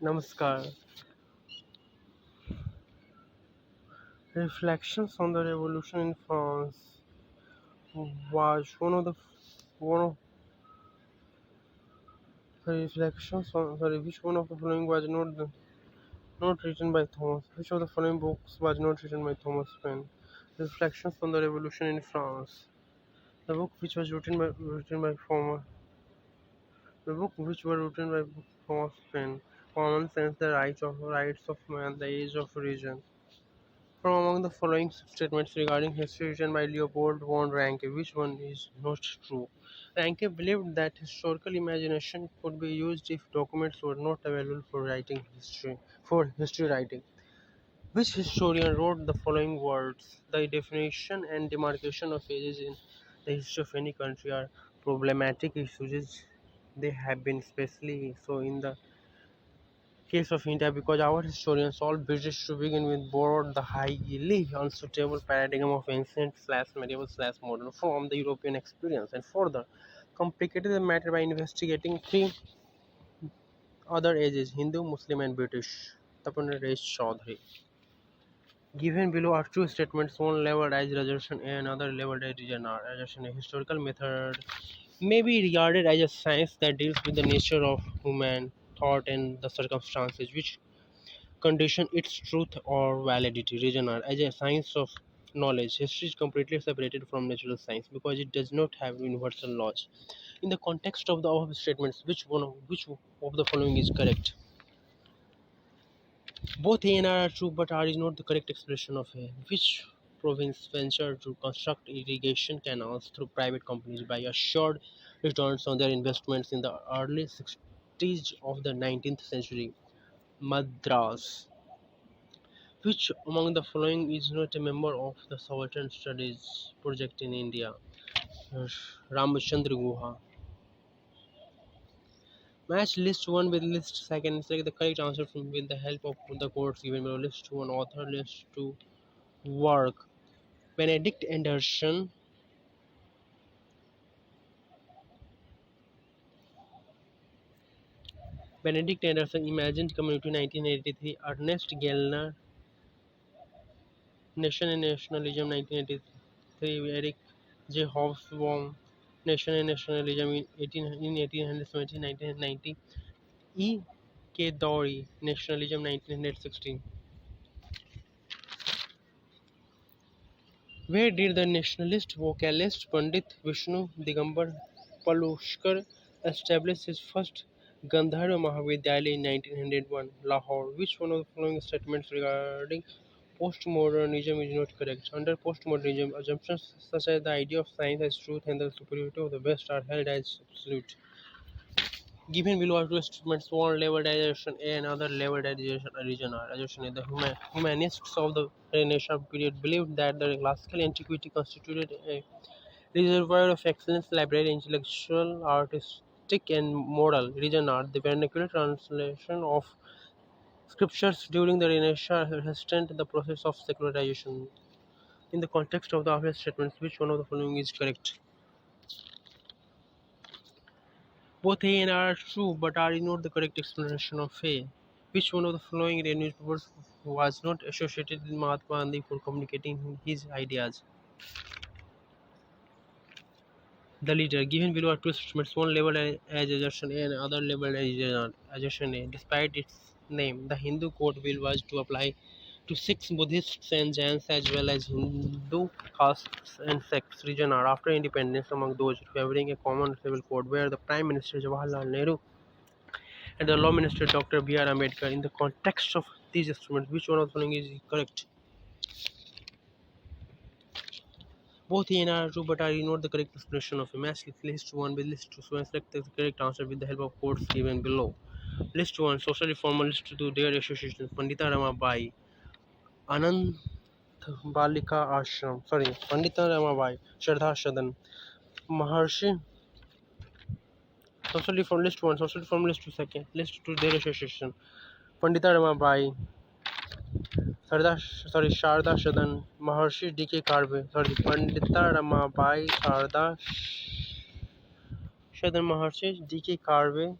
Namaskar. Reflections on the Revolution in France was one of the reflections on sorry, which one of the following was not written by Thomas? Which of the following books was not written by Thomas Paine? Reflections on the Revolution in France. The book which was written by former the book which were written by Thomas Paine. Common Sense, The Rights of Man, The Age of Reason. From among the following statements regarding history written by Leopold von Ranke, which one is not true? Ranke believed that historical imagination could be used if documents were not available for history writing. Which historian wrote the following words? The definition and demarcation of ages in the history of any country are problematic issues. They have been especially so in the case of India because our historians, all British to begin with, borrowed the highly unsuitable paradigm of ancient/medieval/modern from the European experience and further complicated the matter by investigating three other ages: Hindu, Muslim, and British. Tapan Resh Chaudhary. Given below are two statements, one labeled as assertion and another labeled as assertion. A historical method may be regarded as a science that deals with the nature of human thought and the circumstances which condition its truth or validity. Reason are as a science of knowledge. History is completely separated from natural science because it does not have universal laws. In the context of the above statements, which of the following is correct? Both A and R are true, but R is not the correct expression of A. Which province ventured to construct irrigation canals through private companies by assured returns on their investments in the early 60s of the 19th century? Madras. Which among the following is not a member of the Southern Studies project in India? Ramchandra Guha. Match list 1 with list 2 and select the correct answer from with the help of the codes given below. List 1 author, list 2 work. Benedict Anderson. Benedict Anderson Imagined Community 1983. Ernest Gellner Nation and Nationalism 1983. Eric J. Hobsbawm Nation and Nationalism in 1870 1990. E. K. Dowry Nationalism 1916. Where did the nationalist vocalist Pandit Vishnu Digambar Palushkar establish his first Gandharva Mahavidyalaya in 1901? Lahore. Which one of the following statements regarding postmodernism is not correct? Under postmodernism, assumptions such as the idea of science as truth and the superiority of the West are held as absolute. Given below are two statements, one labeled as assertion A and other labeled as region R. Assertion A. The humanists of the Renaissance period believed that the classical antiquity constituted a reservoir of excellence, library, intellectual, artistic, and moral. Region R. The vernacular translation of scriptures during the Renaissance hastened the process of secularization. In the context of the above statements, which one of the following is correct? Both A and R are true, but R is not the correct explanation of A. Which one of the following newspapers was not associated with Mahatma Gandhi for communicating his ideas? The leader. Given below are two statements, one labeled as assertion A and other labeled as assertion A. Despite its name, the Hindu code bill was to apply to Sikhs, Buddhists, and Jains as well as Hindu castes and sects. Region R. After independence, among those favoring a common civil code, were the Prime Minister Jawaharlal Nehru and the Law Minister Dr. B.R. Ambedkar. In the context of these instruments, which one of the following is correct? Both A and R are true, but are not the correct explanation of a match. List 1 with list 2. So select the correct answer with the help of codes given below. List 1 Social Reformer, list 2 their associations Pandita Ramabai, Anand Balika Ashram, Pandita Ramabai, Shraddha Sadan, Maharshi. Social Reform list 1, Social Reform list 2 second, list 2 their association Pandita Ramabai, Sharda Sadan, Maharshi D.K. Karve, Pandita Ramabai, Sharda Sadan, Maharshi D.K. Karve,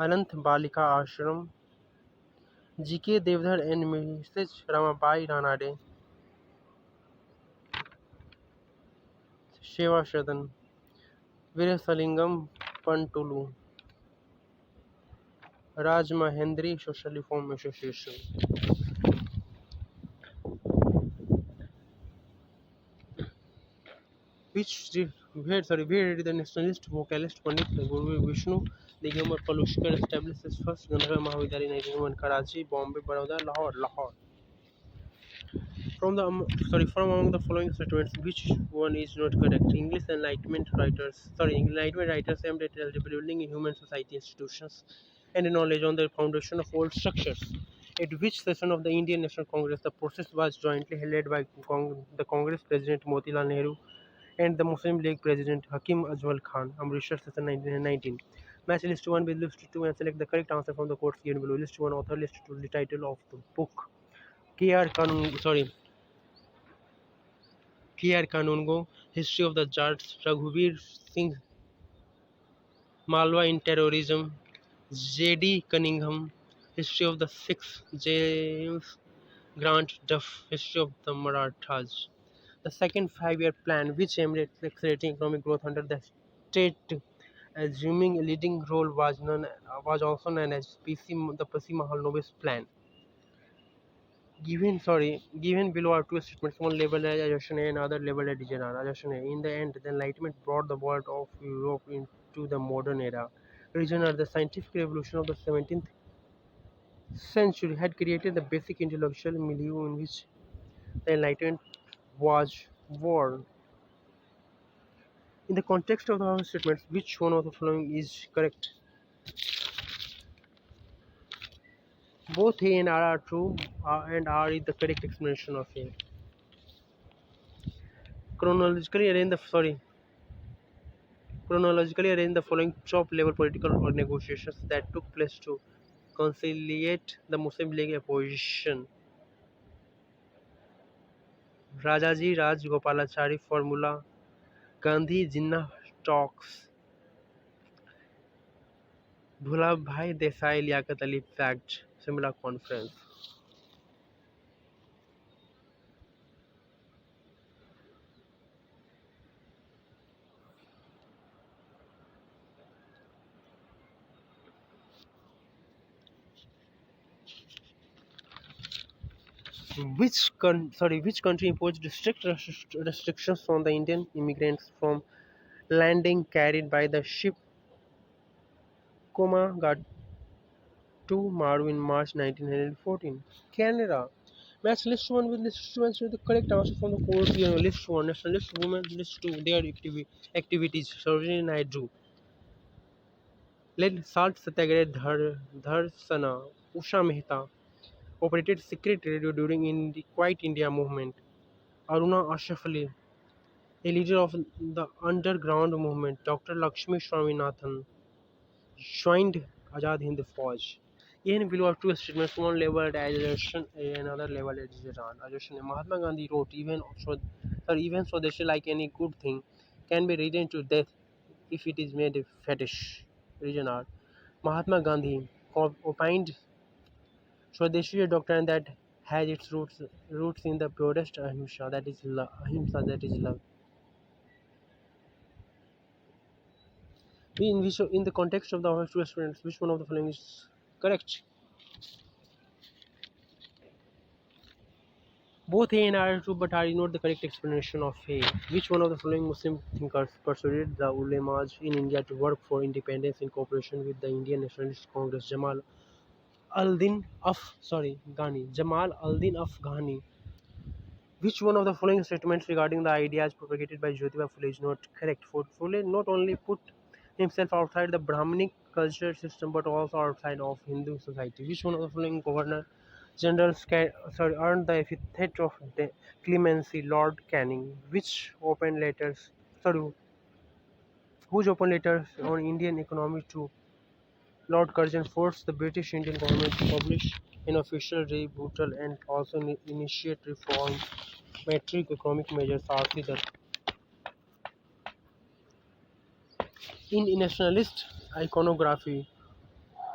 Ananth Balika Ashram, G.K. Devdhar and Mrs. Ramabai Ranade, Sheva Shadan, Virasalingam Pantulu, Raj Mahendri Social Reform Association. Where the nationalist vocalist Pandit Guru Vishnu Digambar Palushkar established his first Gandharva Mahavidyalaya in 1901, Karachi, Bombay, Baroda, Lahore. From among the following statements, which one is not correct? Enlightenment writers aimed at rebuilding human society institutions and knowledge on the foundation of old structures. At which session of the Indian National Congress the process was jointly led by the Congress President Motilal Nehru and the Muslim League President Hakim Ajmal Khan, Amritsar session 1919. Match list 1 with list 2 and select the correct answer from the quotes given below. List 1 author, list 2 the title of the book. K.R. Kanungo, History of the Jats, Raghuveer Singh, Malwa in Terrorism, J.D. Cunningham, History of the Sikhs, James Grant Duff, History of the Marathas. The second five-year plan, which aimed at accelerating economic growth under the state assuming a leading role, was also known as the P.C. Mahalanobis Plan. Given below are two statements, one labeled as Ajaccio and other labeled as Dijanar. Ajaccio: in the end, the Enlightenment brought the world of Europe into the modern era. Dijanar: the scientific revolution of the 17th century had created the basic intellectual milieu in which the Enlightenment was born. In the context of the statements, which one of the following is correct? Both A and R are true, and R is the correct explanation of A. Chronologically arrange the following top-level political negotiations that took place to conciliate the Muslim League opposition. Rajaji Rajgopalachari Formula, Gandhi Jinnah Talks, Bhulabhai Desai Liaquat Ali Pact, Simla Conference. Which country imposed strict restrictions on the Indian immigrants from landing carried by the ship Komagatu Maru in March 1914? Canada. Match list 1 with list 2 and show the correct answer from the course given. List 1 nationalist women, list 2 their activities. Sarojini Naidu led Salt Satyagraha Dharsana. Usha Mehta operated secret radio during the Quiet India movement. Aruna Ashraf Ali, a leader of the underground movement. Dr. Lakshmi Swaminathan joined Azad Hind Fauj. In below are two statements, one labeled as assertion and another labeled as assertion. Mahatma Gandhi wrote, even Swadeshi, like any good thing, can be ridden to death if it is made a fetish. Region R. Mahatma Gandhi opined Swadeshi is a doctrine that has its roots in the purest ahimsa, that is love. In the context of the two students, which one of the following is correct? Both A and R are true, but R is not the correct explanation of A. Which one of the following Muslim thinkers persuaded the ulemas in India to work for independence in cooperation with the Indian Nationalist Congress? Jamal al-Din Afghani. Which one of the following statements regarding the ideas propagated by Jyotiba Phule is not correct? Phule not only put himself outside the Brahminic culture system but also outside of Hindu society. Which one of the following Governor General earned the epithet of clemency? Lord Canning. Whose open letters on Indian economy to Lord Curzon forced the British Indian government to publish an official rebuttal and also initiate reformatory economic measures. R.C. Dutt. In nationalist iconography,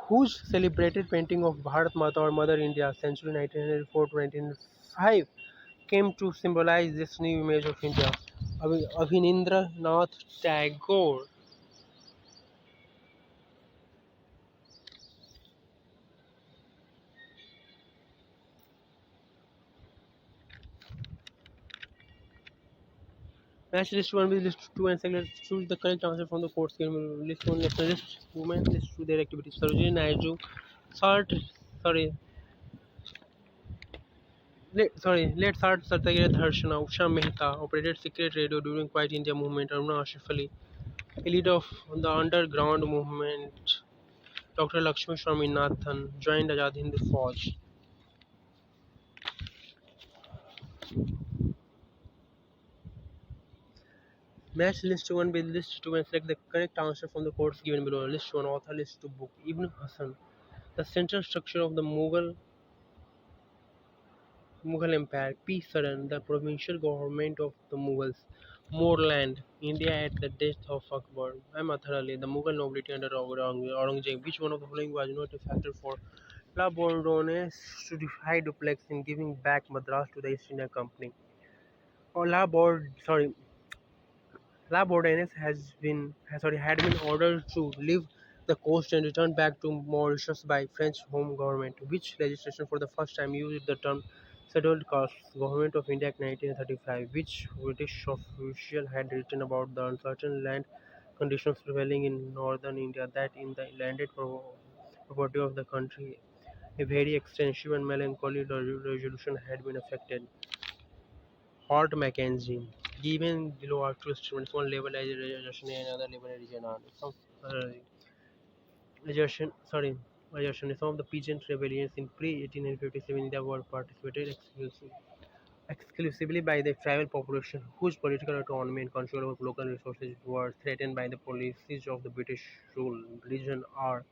whose celebrated painting of Bharat Mata or Mother India, century 1904 to 1905, came to symbolize this new image of India. Nath Tagore. Match list 1 with list 2 and select choose the correct answer from the course given. List 1 nationalist women, list 2 their activities. Sarojini Naidu, Sart, sorry, let's start Satyagraha Dharshana. Usha Mehta operated secret radio during Quiet India movement. Aruna Ashif Ali, a leader of the underground movement. Dr. Lakshmi Swaminathan joined Azad Hind Fauj. Match list 1 with list 2 and select the correct answer from the course given below. List 1 author, list 2 book. Ibn Hassan. The central structure of the Mughal Empire. P. Saran. The provincial government of the Mughals. More land. India at the death of Akbar. Ahmad Ali. The Mughal nobility under Aurangzeb. Which one of the following was not a factor for La Bourdonnais to defy duplex in giving back Madras to the East India Company? Or La Bourdonnais had been ordered to leave the coast and return back to Mauritius by French Home Government, which legislation for the first time used the term settled castes. Government of India Act 1935, which British official had written about the uncertain land conditions prevailing in northern India, that in the landed property of the country a very extensive and melancholy resolution had been affected. Hart Mackenzie. Given below are two statements, one labeled as a assertion and another labeled as an answer. Some uh, assertion, sorry, assertion. Some of the peasant rebellions in pre-1857 India were participated exclusively by the tribal population, whose political autonomy and control over local resources were threatened by the policies of the British rule. Religion are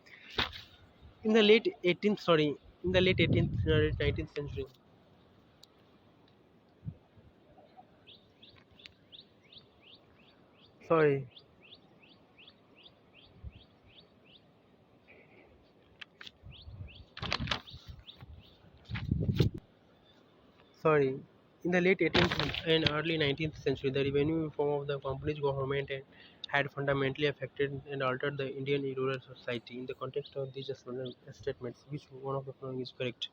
in the late 18th, in the late 18th, 19th century. Sorry, Sorry, in the late 18th and early 19th century, the revenue reform of the company's government had fundamentally affected and altered the Indian rural society. In the context of these statements, which one of the following is correct?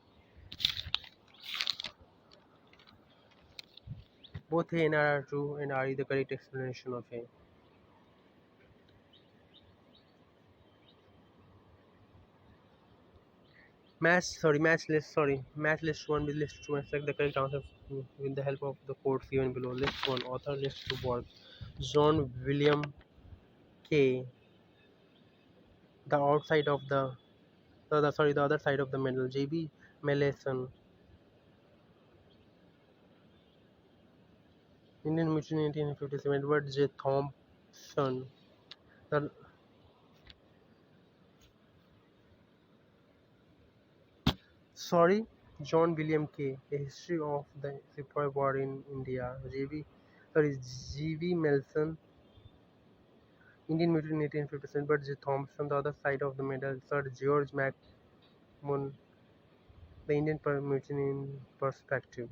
Both A and R are true, and R is the correct explanation of A. Match list 1 with list 2 and select the correct answer with the help of the codes given below. List 1, author, list 2, work. John William K. The outside of the other side of the medal. J.B. Meleson. Indian Mutiny 1857. Edward J. Thompson. The, sorry, John William K. A History of the Sepoy War in India. G.V. Melson. Indian Mutiny 1857. Edward J. Thompson. The other side of the medal. Sir George McMahon. The Indian Mutiny in Perspective.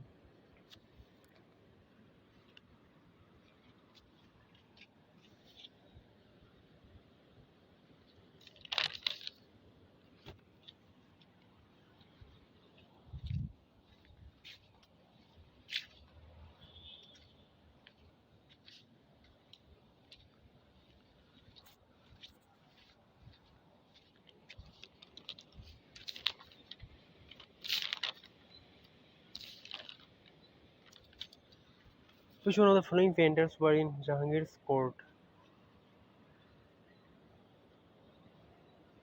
Which one of the following painters were in Jahangir's court?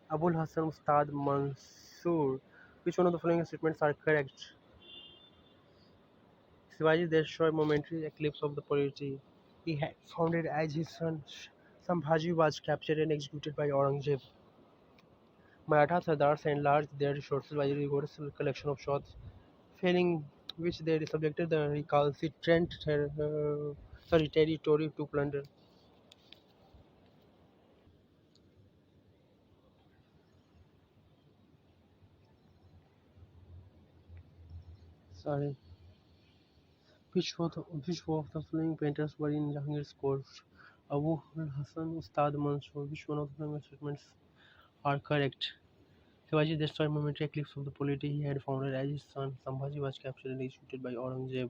Abul Hassan Ustad Mansoor. Which one of the following statements are correct? Shivaji destroyed momentary eclipse of the polity he had founded as his son Sambhaji was captured and executed by Aurangzeb. Maratha Sardars enlarged their resources by a rigorous collection of shots, failing which they subjected the recalcitrant territory to plunder. Sorry. Which of the following painters were in Jahangir's court? Abu al-Hasan, Ustad Mansoor. Which one of the following statements are correct? Shivaji destroyed momentary eclipse of the polity he had founded as his son. Sambhaji was captured and executed by Aurangzeb.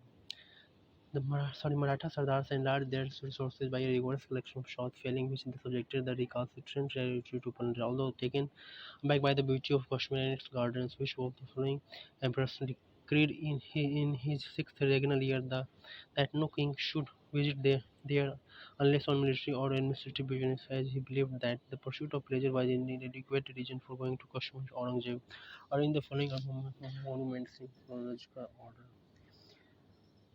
The Maratha Sardars enlarged their resources by a rigorous collection of shots, failing which they subjected the recalcitrant territory to plunder. Although taken aback by the beauty of Kashmir and its gardens, which of the following emperors decreed in his sixth regnal year that no king should visit there unless on military or administrative business, as he believed that the pursuit of pleasure was an inadequate reason for going to Kashmir. Aurangzeb are in the following monuments in chronological order.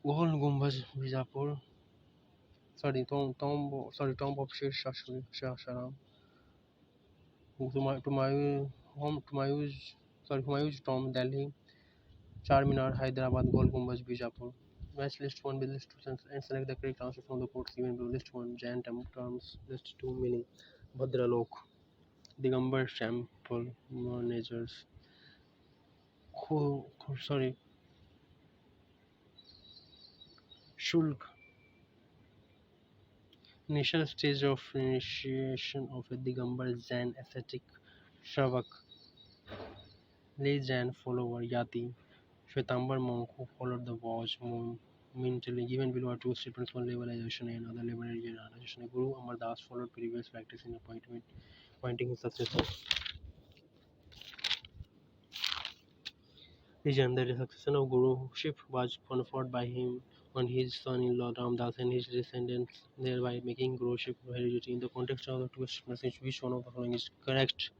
Gol Gumbaz, Bijapur, tomb of Sher Shah Sharaf, Humayun's tomb, Delhi, Charminar, Hyderabad, Gol Gumbaz, Bijapur. Match list 1 with list 2 and select the correct answer from the quotes given below. List 1 Jain terms, list 2 meaning Bhadralok, Digambar temple managers, sorry, Shulk, initial stage of initiation of a Digambar Jain ascetic, Shravak, Lay Jain follower, Yati, Shwetambar monk who followed the Vaj mentally given below are two statements, one liberalization and another liberalization. Guru Amar Das followed previous practice in appointing his successor. Legend that the succession of Guruship was conferred by him on his son-in-law Ram Das and his descendants, thereby making Guruship hereditary. In the context of the two statements, which one of the following is correct?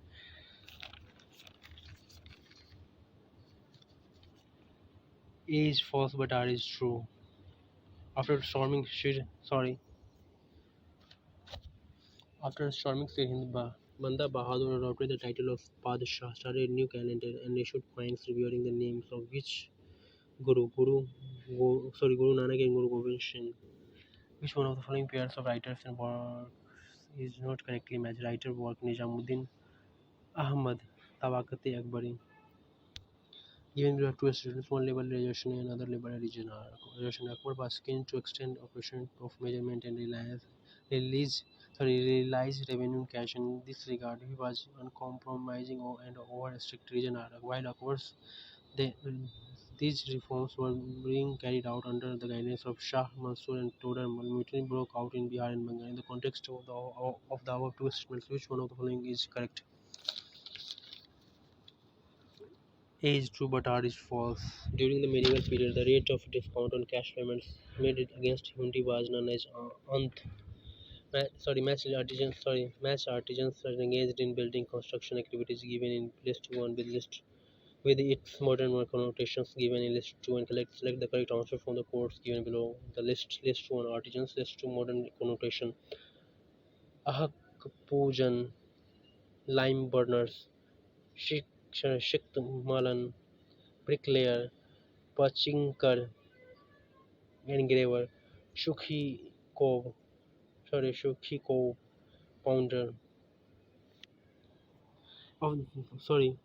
A is false but R is true. After storming Sir Hind Banda Bahadur adopted the title of Padshah, started a new calendar, and issued coins revealing the names of which Guru Nanak and Guru Gobind Singh. Which one of the following pairs of writers and works is not correctly matched? Writer work Nijamuddin Ahmad Tabaqat-e Akbari. Given we have two students, one liberalization and another liberalization. Akbar was keen to extend operation of measurement and realize revenue cash. In this regard, he was uncompromising and over strict region. While Akbar's they, these reforms were being carried out under the guidance of Shah Mansur and Todar. Mutiny broke out in Bihar and Bengal. In the context of the above two statements, which one of the following is correct? A is true but R is false. During the medieval period, the rate of discount on cash payments made against hundi was known as ant. Match artisans are engaged in building construction activities given in list 1 with its modern connotations given in list 2 and select the correct answer from the quotes given below. The list 1 artisans, list 2 modern connotation. Ahak Pujan, lime burners, Shikt Malan, bricklayer, Pachinkar, engraver, Shukhi Kov, pounder. Of sorry,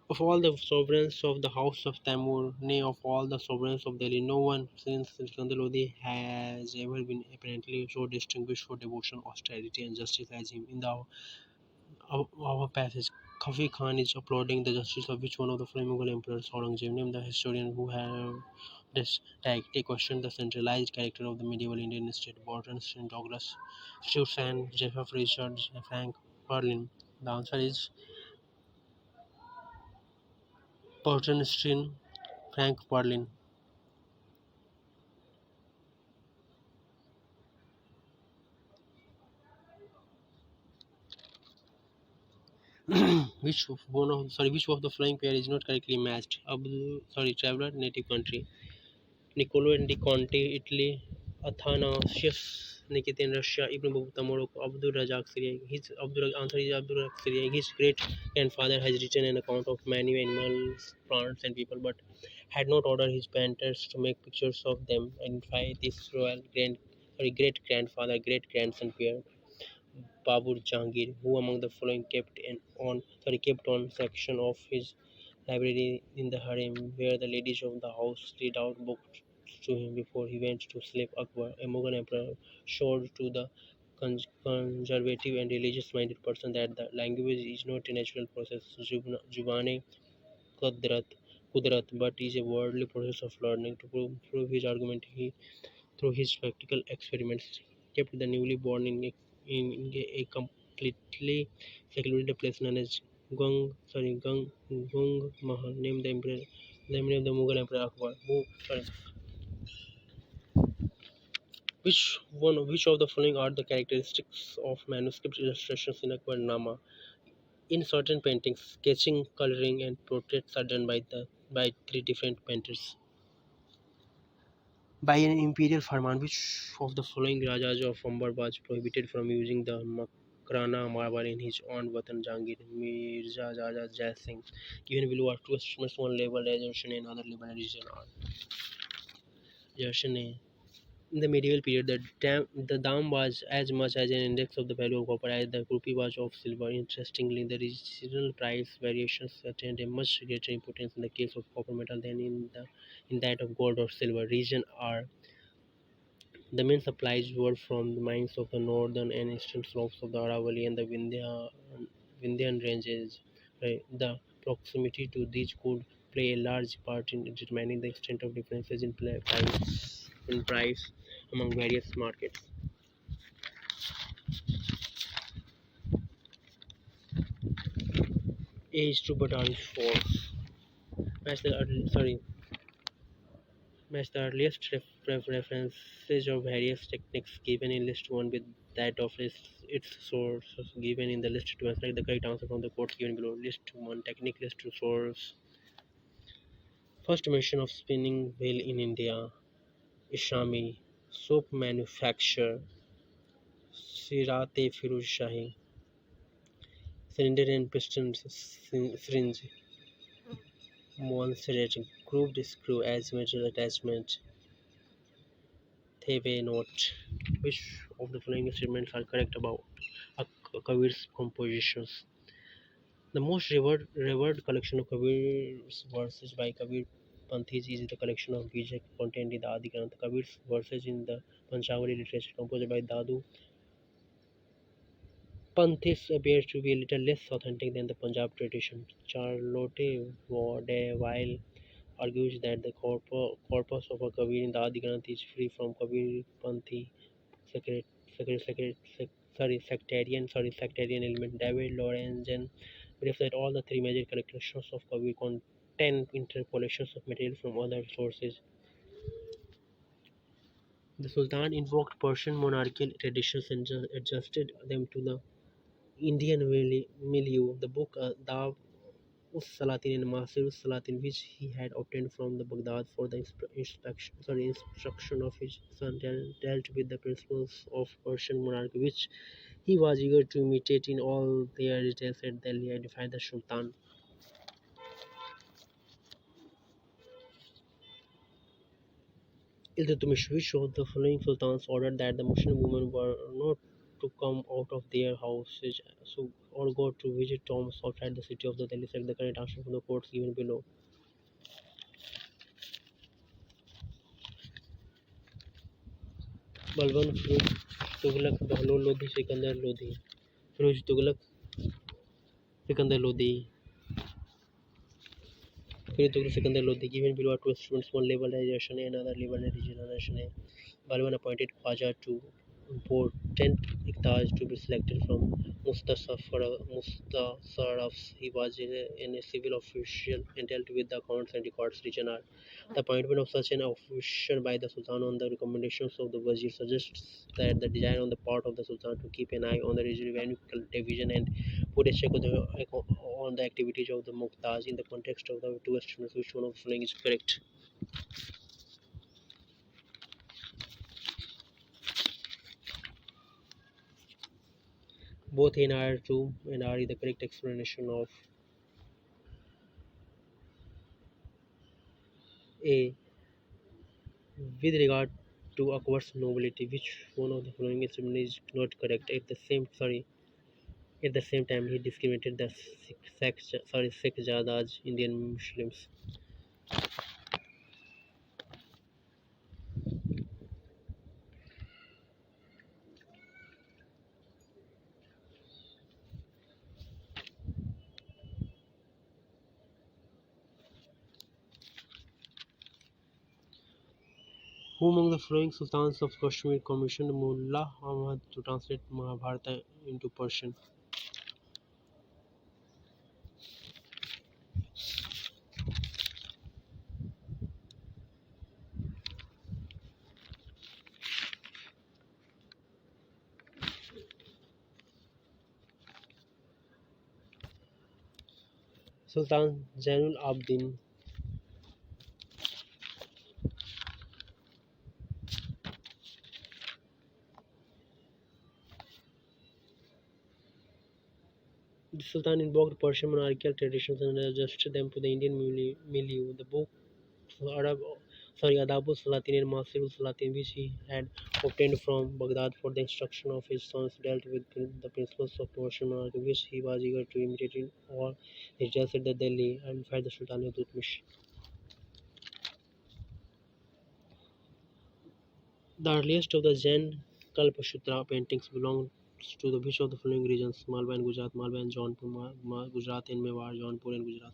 of all the sovereigns of the House of Tamur, nay, of all the sovereigns of Delhi, no one since Sikandar Lodi has ever been apparently so distinguished for devotion, austerity, and justice as him. In our passage, Khafi Khan is applauding the justice of which one of the following Mughal emperors, Aurangzeb, named the historian who have this take questioned the centralized character of the medieval Indian state. Barton, Douglas, Stewart, and JRF Richard, Frank Berlin. The answer is Barton, Frank Berlin. Which of the following pair is not correctly matched? Traveler, native country. Niccolo and De Conte, Italy. Athanasius Nikitin, Russia. Ibn Battuta, Morocco. Abdul Razak, Syria. Abdul Razak, Syria. His great grandfather has written an account of many animals, plants, and people, but had not ordered his painters to make pictures of them. Identify this great grandfather, great grandson pair. Babur Jahangir, who among the following kept on section of his library in the harem, where the ladies of the house read out books to him before he went to sleep. Akbar, a Mughal emperor, showed to the conservative and religious-minded person that the language is not a natural process, zubane qudrat, kudrat, but is a worldly process of learning. To prove his argument, he through his practical experiments, kept the newly born in a completely secluded place known as Gung Mahal, named the emperor of the Mughal Emperor Akbar. Which of the following are the characteristics of manuscript illustrations in Akbar Nama? In certain paintings, sketching, coloring, and portraits are done by three different painters. By an imperial farman, which of the following Rajas of Amber was prohibited from using the Makrana marble in his own Watan Jahangir? Mirza Jaja Jai Singh. Given below are two estimates, one labeled as Russian and another labeled as region R. Russian. In the medieval period, the dam was as much as an index of the value of copper as the rupee was of silver. Interestingly, the regional price variations attained a much greater importance in the case of copper metal than in that of gold or silver. Region R. The main supplies were from the mines of the northern and eastern slopes of the Aravalli and the Vindhyan ranges. Right? The proximity to these could play a large part in determining the extent of differences in price among various markets. A is true but R is false. Match the match the earliest references of various techniques given in list 1 with that of its sources given in the list 2 and select the correct answer from the quotes given below. List 1 technique, list 2 source. First mention of spinning wheel in India. Ishami. Soap manufacture. Sirate Firuz Shahi. Cylinder and piston syringe. Montserrat. Grooved screw as metal attachment. Thebe note. Which of the following statements are correct about Kabir's compositions? The most revered collection of Kabir's verses by Kabir Panthis is the collection of Vijay contained in the Adi Granth. Kabir's verses in the Panchavali literature composed by Dadu Panthis appears to be a little less authentic than the Punjab tradition. Charlotte Vaudeville argues that the corpus of a Kabir in the Adi Granth is free from Kabir Panthi secret, sectarian element. David Lorenzen believes that all the three major collections of Kabir contain interpolations of material from other sources. The Sultan invoked Persian monarchical traditions and adjusted them to the Indian milieu. The book Dav Salatin and Masir Salatin, which he had obtained from the Baghdad for the instruction of his son, dealt with the principles of Persian monarchy, which he was eager to imitate in all their details. At Delhi, identified the Sultan. Iltutmish, which of the following sultans ordered that the Muslim women were not to come out of their houses or go to visit tombs outside the city of the Delhi? Select the correct answer from the quotes given below. Balban Firoz Tughlaq Bahlol Lodhi Sikandar Lodhi Firoz Tughlaq Sikandar Lodhi फिर Tughlaq Sikandar Lodhi given below are two instruments, one labeled as Russian and another labeled as regional Russian. Balban appointed Khwaja to important Iqtas to be selected from Mustasarafs. He was a civil official and dealt with the accounts and records. Region R. The appointment of such an official by the Sultan on the recommendations of the Wazir suggests that the desire on the part of the Sultan to keep an eye on the revenue division and put a check on the activities of the Muqtas in the context of the two estimates. Which one of the following is correct? Both A and R are true, and R is the correct explanation of A. With regard to Akbar's nobility, which one of the following is not correct? At the same, sorry, At the same time, he discriminated the Sikh Jadaj Indian Muslims. Who among the following sultans of Kashmir commissioned Mullah Ahmad to translate Mahabharata into Persian? Sultan Zainul Abidin. The Sultan invoked Persian monarchical traditions and adjusted them to the Indian milieu. The book Arab, Adabul Salatin and Masirul Salatin, which he had obtained from Baghdad for the instruction of his sons, dealt with the principles of Persian monarchy, which he was eager to imitate in all his deaths at the Delhi and fight the Sultanate of Iltutmish. The earliest of the Jain Kalpasutra paintings belongs to the which of the following regions: Malwa and Gujarat, Malwa and Jaunpur, Gujarat and Mewar, Jaunpur and Gujarat.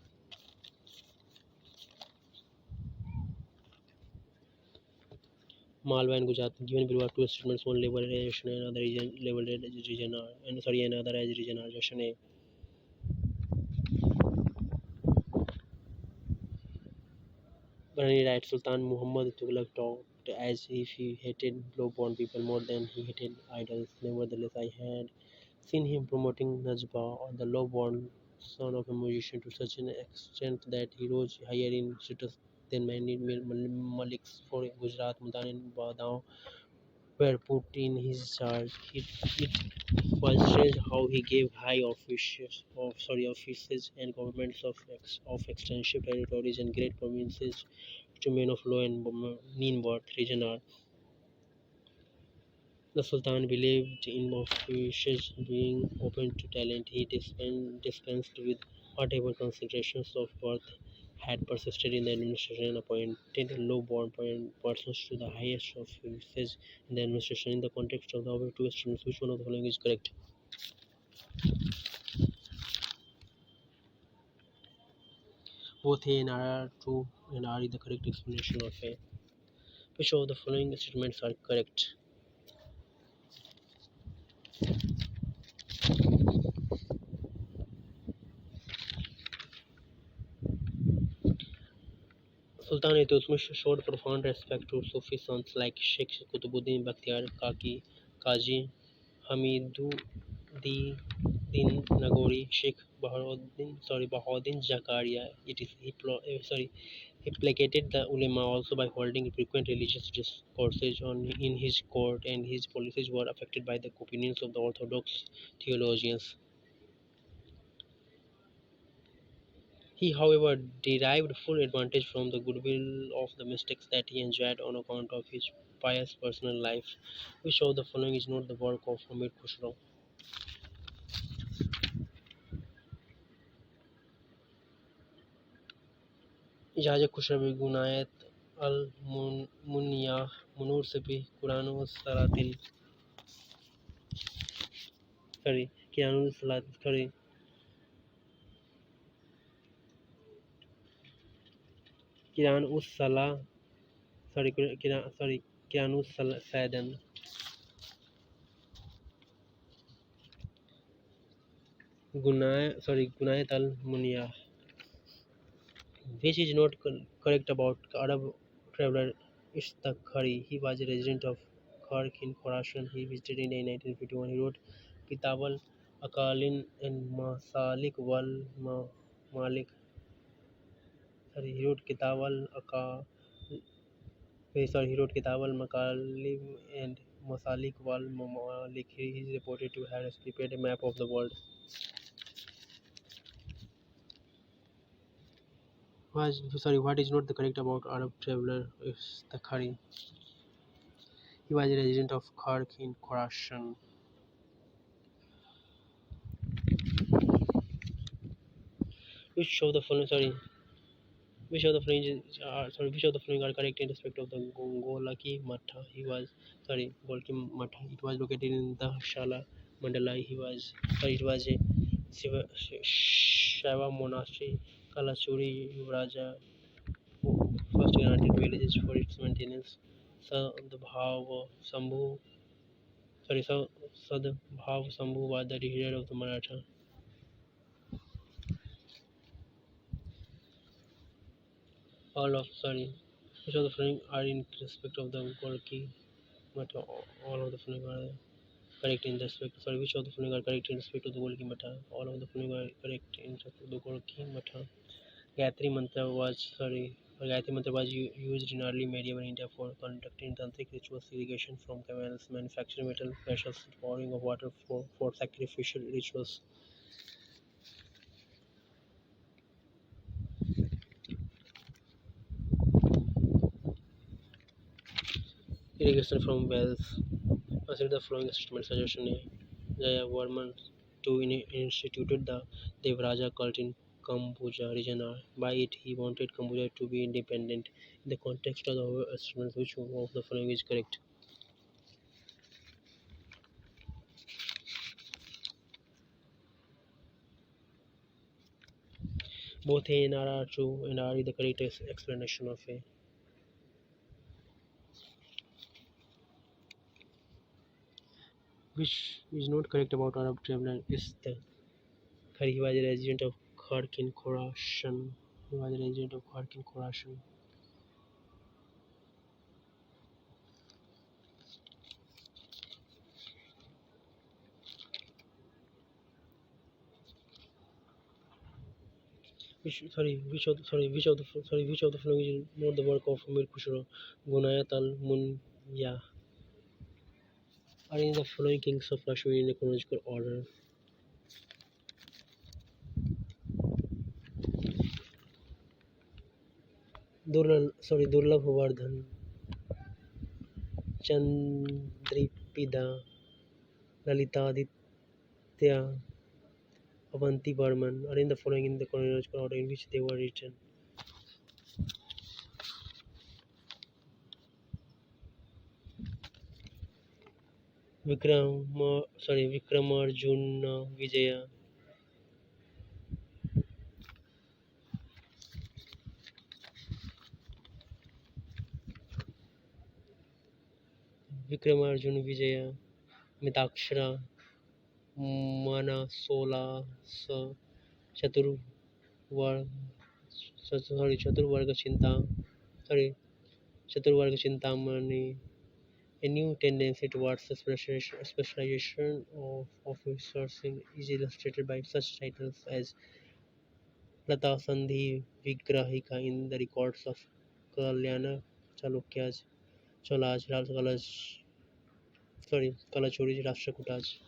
Malwa and Gujarat. Given below are two statements, one labeled as region and another labeled as region R, and another as region R. Question A. Barani writes Sultan Muhammad Tughlaq talked as if he hated low-born people more than he hated idols. Nevertheless, I had seen him promoting Najba, or the low-born son of a musician, to such an extent that he rose higher in status than many Maliks for Gujarat, Multan, and Badao were put in his charge. It was strange how he gave high offices and governments of extensive territories and great provinces to men of low and mean birth. Region. The Sultan believed in officials being open to talent. He dispensed with whatever considerations of birth had persisted in the administration and appointed low-born persons to the highest offices in the administration. In the context of the above two statements, which one of the following is correct? Both A and R are true, and R is the correct explanation of A. Which of the following statements are correct? Sultan Iltutmish showed profound respect to Sufi sons like Sheikh Qutbuddin Bakhtiar Kaki, Kazi Hamiduddin Nagori, Sheikh Bahaduddin Zakaria. He placated the ulema also by holding frequent religious discourses in his court, and his policies were affected by the opinions of the orthodox theologians. He, however, derived full advantage from the goodwill of the mystics that he enjoyed on account of his pious personal life. Which of the following is not the work of Hamid Khusro? Ijaz Khusrawi Gunayat al Munyah Munur Sabi Quran Salatin Kiranul Salat Kiran us Salah Kiranus Sadan Gunayat al Munyah. Which is not correct about Arab traveler Ishtakhari. He was a resident of Khark in Khorasan. He visited India in 1951. He wrote Kitab al-Akalin and Masalik wal Malik. He wrote Kitab al-Aka. He wrote Kitab al-Makalim and Masalik wal Malik. He is reported to have prepared a map of the world. What is not the correct about Arab traveler Ishtakhari? He was a resident of Khark in Khorasan. Which of the following sorry which of the following are correct in respect of the Golaki Matha? He was Golki Matha. It was located in the Shala Mandala. It was a Shiva monastery. Kalachuri Yuvraja first granted villages for its maintenance. Sadbhav Sambhu Sadbhav Sambhu was the leader of the Maratha. All of which of the following are in respect of the Golki Matha? All of the following are correct in respect. Which of the following are correct in respect of the Golki Matha? All of the following are correct in respect of the Golki Matha. Gayatri Mantra was used in early medieval India for conducting tantric rituals, irrigation from canals, manufacturing metal vessels, pouring of water for sacrificial rituals. Irrigation from wells. Consider the following statement suggestion A. Jayavarman II instituted the Devaraja cult in Kambuja region. By it, he wanted Kambuja to be independent. In the context of the statement, which of the following is correct? Both A and R are true, and R is the correct explanation of A. Which is not correct about Arab traveler is the he was a resident of Kharkin Khorasan. He was a resident of Kharkin Khorasan. Which of the following is not the work of Mir Khushro? Gunayat al Munya. Arrange the following kings of Kashmir in a chronological order. Durlabh Vardhan, Chandripida, Lalitaditya, Avanti Barman. Arrange the following in the chronological order in which they were written. Vikramarjuna Vijaya. Vikramarjuna Vijaya. Mitakshara Manasola Chaturvar Chaturvarga Chinta Chaturvarga Chintamani. A new tendency towards the specialization of officers is illustrated by such titles as Lata Sandhi Vigrahika in the records of Kalyana Chalukyas, Kalachuri Rashtrakutas.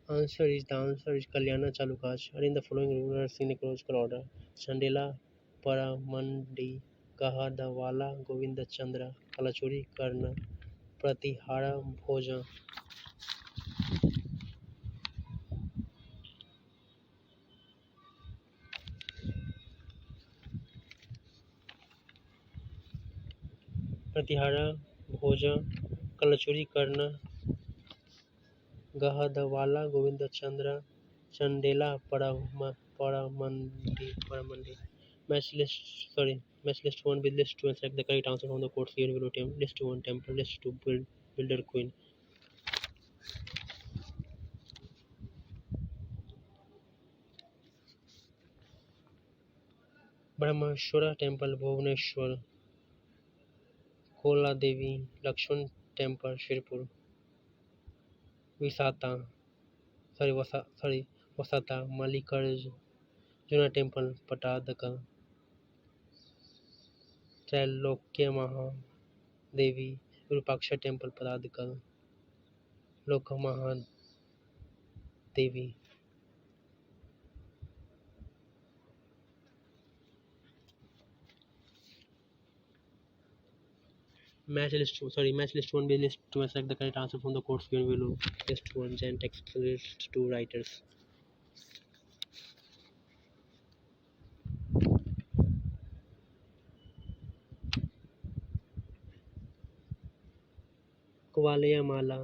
The answer is Kalyana Chalukas are in the following rulers in chronological order: Chandela, Paramandi, Gahadawala, Govinda Chandra, Kalachuri, Karna, Pratihara, Bhoja. Pratihara, Bhoja, Kalachuri, Karna, Gahadawala, Govinda Chandra, Chandela, Paramandi. Match list 1 with list 2 and select the correct answer from the course given below. List 1 temple, list 2 builder queen. Brahmeshwara temple, Bhubaneswar. Kola Devi, Lakshman temple, Shirpur. Visata, Vasata, Mallikarjuna temple, Patadaka. Trailokya Mahadevi, Virupaksha temple, Patadaka. Lokamahadevi. Match list 1 be list 2 and select the correct answer from the course given below. List 1 Jan text list 2 writers. Valayamala,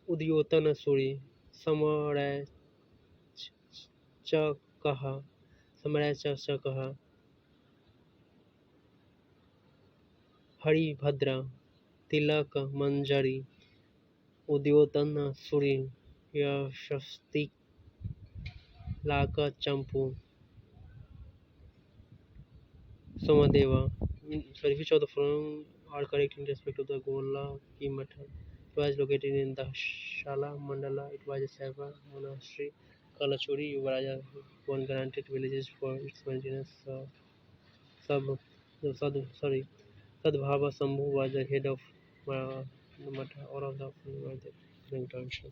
Udyotanasuri, Samarachakaha, Samarachakaha, Haribhadra, Tilaka Manjari, Udyotanasuri, Yashasti, Laka Champu, Somadeva. Sorry, which of the following are correct in respect of the Gola Ki Matha? It was located in the Shala Mandala. It was a Saiva monastery. Kalachuri Yuvaraja one granted villages for its maintenance. Sab, sorry, Sadbhava Sambhu was the head of the Matha. All of the following were the intention.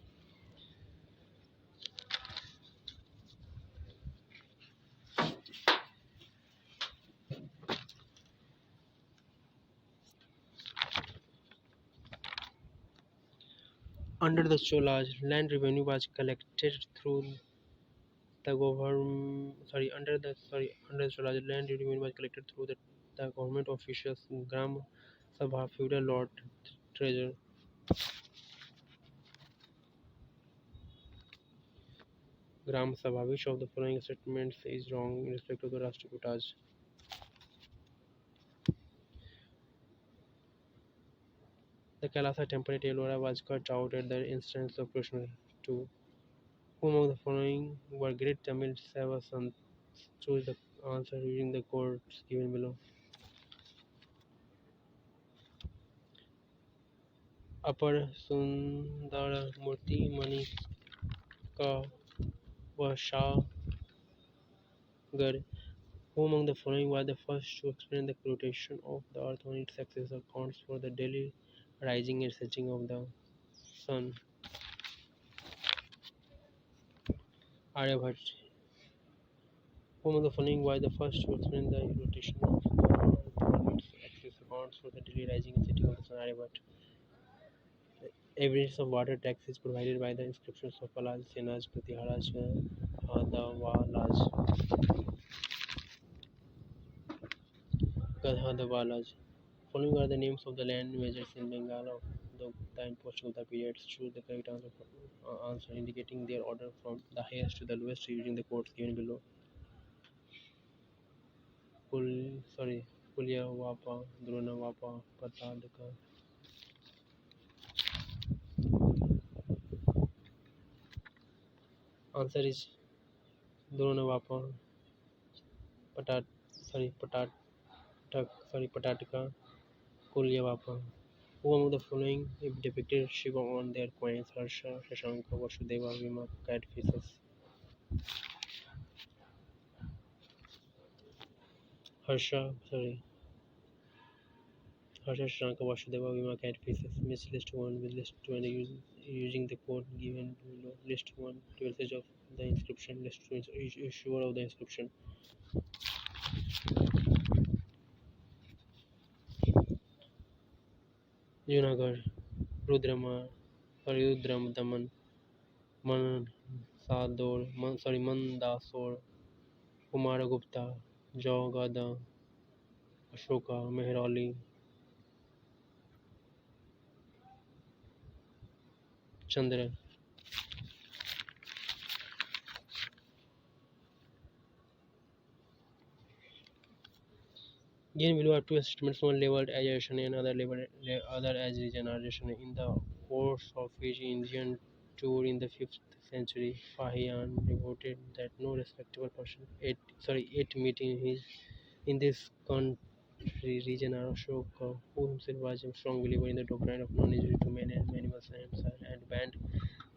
Under the Cholas, land revenue was collected through the government. Under the Cholas, land revenue was collected through the government officials, Gram Sabha, feudal lord, treasurer. Gram Sabha. Which of the following statements is wrong in respect of the Rashtrakutas? The Kailasa temple at Ellora was cut out at the instance of Krishna too. Who among the following were great Tamil Seva sons? Choose the answer using the codes given below. Upper Sundara Murti Manika Vashagar. Who among the following was the first to explain the rotation of the earth on its axis accounts for the daily rising and setting of the sun? Aryabhat. Who among the following was the first to explain the rotation of the earth on its axis accounts for the daily rising and setting of the sun? Aryabhat. Evidence of water tax is provided by the inscriptions of Palaj, Senaj, Pratiharaj, Gadhadavalaj. Following are the names of the land measures in Bengal of the Gupta and post-Gupta periods. Choose the correct answer indicating their order from the highest to the lowest using the codes given below. Pulya Vapa, Drona Vapa, Patadaka. Answer is Drona Vapa, Patat, Patat, Patataka, Kulya Vapa. Who among the following if depicted Shiva on their coins? Harsha, Shashanka, Vasudeva, Vima, Catfisus. Harsha, Shashanka, Vasudeva, Vima, Catfisus. Miss list 1 with list 2 and using the code given below. List 1 usage of the inscription. List 2 is issuer of the inscription. Junagadh, Rudram Daman, Mandasore, Kumaragupta, Jogada, Ashoka, Mehrali, Chandra. Given below are two statements, one labeled as addition and other as regeneration. In the course of his Indian tour in the 5th century, Fahian reported that no respectable person ate meat in this country region. Ashoka, who himself was a strong believer in the doctrine of non-injury to men and animals and banned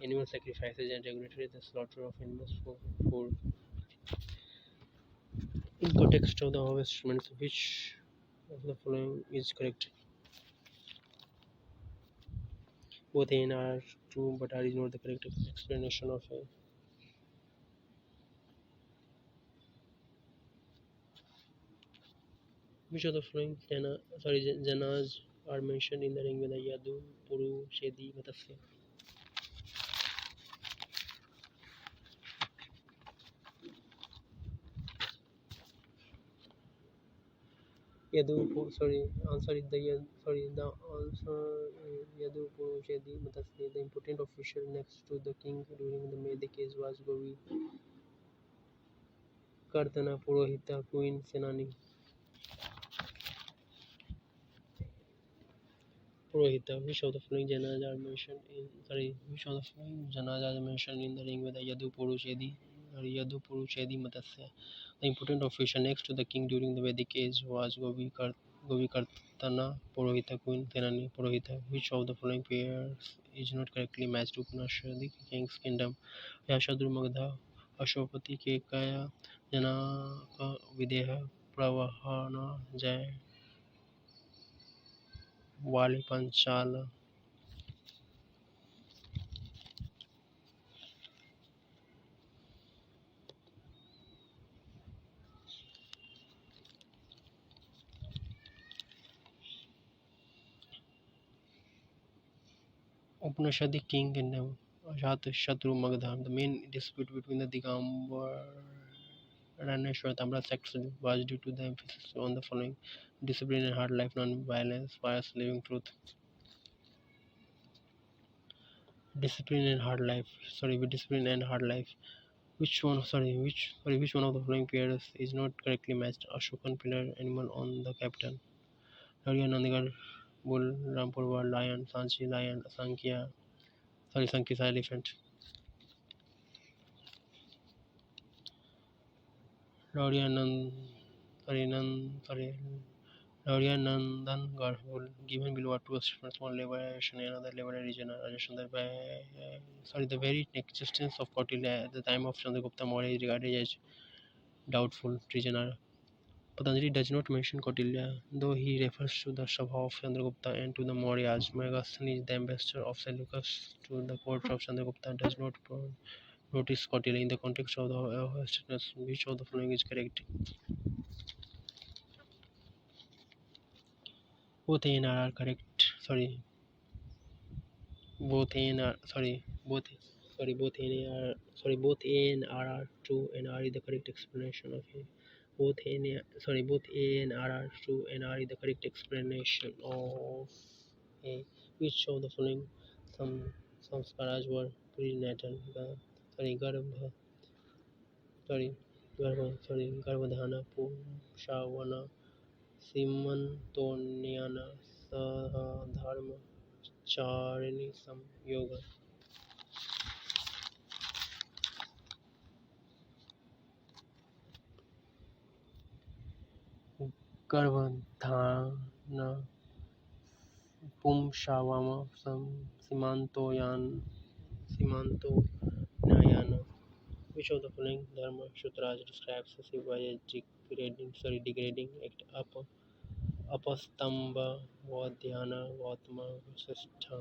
animal sacrifices and regulated the slaughter of animals for food. In context of the harvest instruments, which of the following is correct? Both A and R are true, but R is not the correct explanation of A. Which of the following janas are mentioned in the Ring Veda? Yadu, Puru, Shedi, Vatasya. Answer is the answer Yadu Purushedi Matasne. The important official next to the king during the Mede case was Govi Kartana Purohita Queen Senani. Purohita. Which of the following janaza are mentioned in which of the following janaza are mentioned in the ring with the Yadu Purushedi or Yadu Purushedi Matasya? The important official next to the king during the Vedic age was Govi Kartana Purohita Queen Senani Purohita. Which of the following pairs is not correctly matched to Punashadi king's kingdom? Yashadru Magdha Ashopati Kekaya Janaka Videha Pravahana Jai Wali Panchala. Upanishadic king kingdom Ajatashatru Magadha. The main dispute between the Digambar and Shwetambar sects was due to the emphasis on the following: discipline and hard life, non-violence, pious living, truth. Discipline and hard life. With discipline and hard life. Which one of the following pairs is not correctly matched? Ashokan pillar, animal on the captain. Rarya Nandigar, bull, Rampurwa, lion, Sanchi, lion, Sankisa, elephant. Rarya Nand, Rarya Nandangarh bull, given below are two small liberation and another liberation region are understood by the very existence of Kautilya at the time of Chandragupta Maurya is regarded as doubtful. Region Patanjali does not mention Kautilya, though he refers to the Sabha of Chandragupta and to the Mauryas. Megasthenes, the ambassador of Seleucus to the court of Chandragupta, does not notice Kautilya in the context of the status. Which of the following is correct? Both A and R are correct. Both A and R. Both A and R are true, and R is the correct explanation of A. Both A and R are true, and R is the correct explanation of A. Which of the following some samskaras were prenatal? Garbha, Garbhadhana, Pushavana, Simantonyana, Sahadharma, Charini, Samyoga. Garbhadhana, Pumshavama, Simantonayana. Which of the following Dharma Sutras describes Shiva as degrading act Apastamba Vadhyana Vatma Vasistha.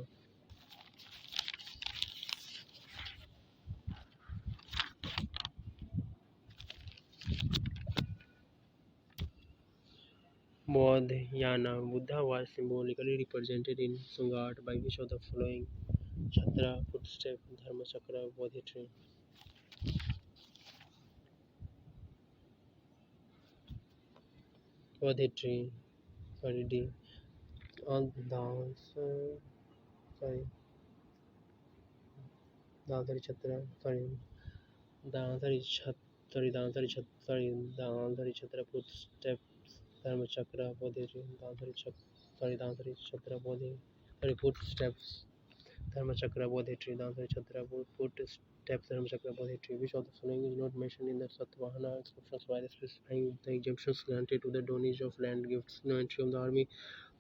Bodhyana. Buddha was symbolically represented in Sunghat by which of the following? Chhatra, footstep, Dharma Chakra, Bodhi tree. Bodhi tree. D. The answer. Sorry. The answer is Chhatra. The answer is Chhatra, footstep, Dharma Chakra, Bodhi tree. The answer is Chhatra, Bodhi. Footsteps, Dharma Chakra, Bodhi tree. The answer is Chhatra, footsteps, Dharma Chakra, Bodhi tree. Which of the following is not mentioned in the Satvahana instructions while specifying the exemptions granted to the donage of land gifts? No entry of the army,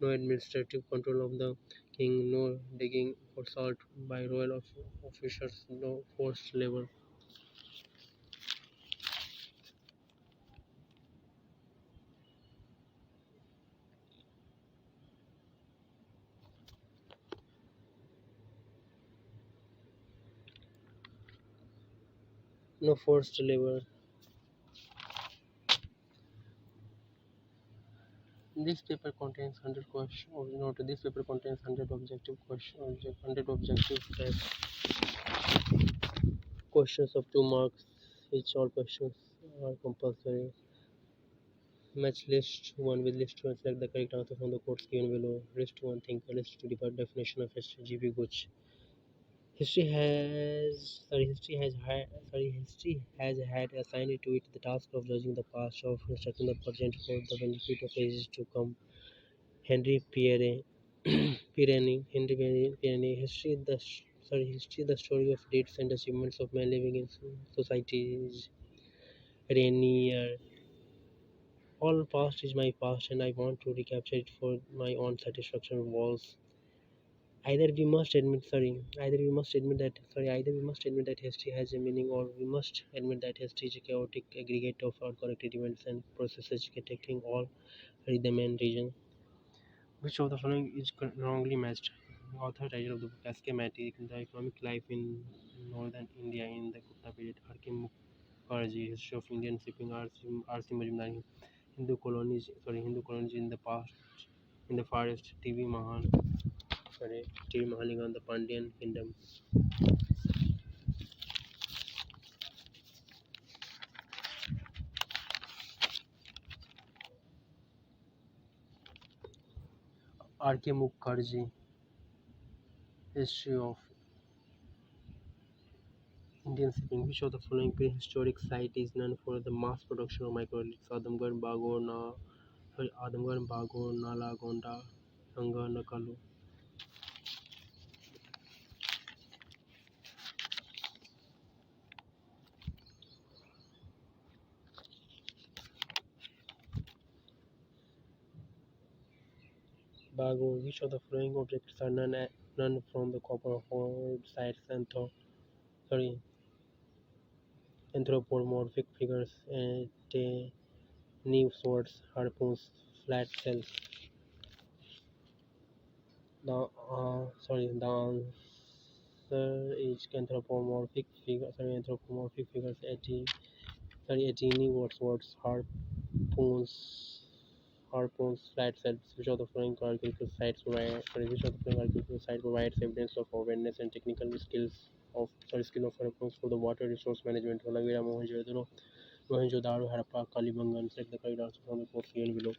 no administrative control of the king, no digging for salt by royal officers, no forced labor. No forced labor. This paper contains 100 questions. Note: this paper contains 100 objective questions. 100 objective questions of 2 marks each. All questions are compulsory. Match list 1 with list 2 and select the correct answer from the codes given below. List 1 think list 2 depart definition of history GB Guch. History has had assigned to it the task of judging the past, of instructing the present for the benefit of ages to come. Henry Pierre Pireni, history the story of deeds and achievements of men living in societies. Rainier, all past is my past, and I want to recapture it for my own satisfaction. Was either we must admit that history has a meaning, or we must admit that history is a chaotic aggregate of uncorrected events and processes taking all rhythm and region. Which of the following is wrongly matched? Author title of the book: Schematic, the economic life in northern India in the Gupta period. R.K. Mukherjee, history of Indian shipping. R.C. Majumdar, Hindu colonies in the past, in the Far East. T.V. Mahalinga, the Pandyan kingdom. R.K. Mukherjee, history of Indian shipping. Which of the following prehistoric site is known for the mass production of microliths? Adamgarh, Bagor, Nalagonda, Ganga, Nakalu. Bagor. Which of the following objects are none from the copper hoard sites and sorry, anthropomorphic figures, new swords, harpoons, flat shells? The answer is anthropomorphic figures. 18 swords, flat shells. Which of the following archaeological site provides evidence of awareness and technical skill of harpoons for the water resource management? Olavira, Mohenjo-daro, Harappa, Kalibangan. Select the correct answer from the post given below.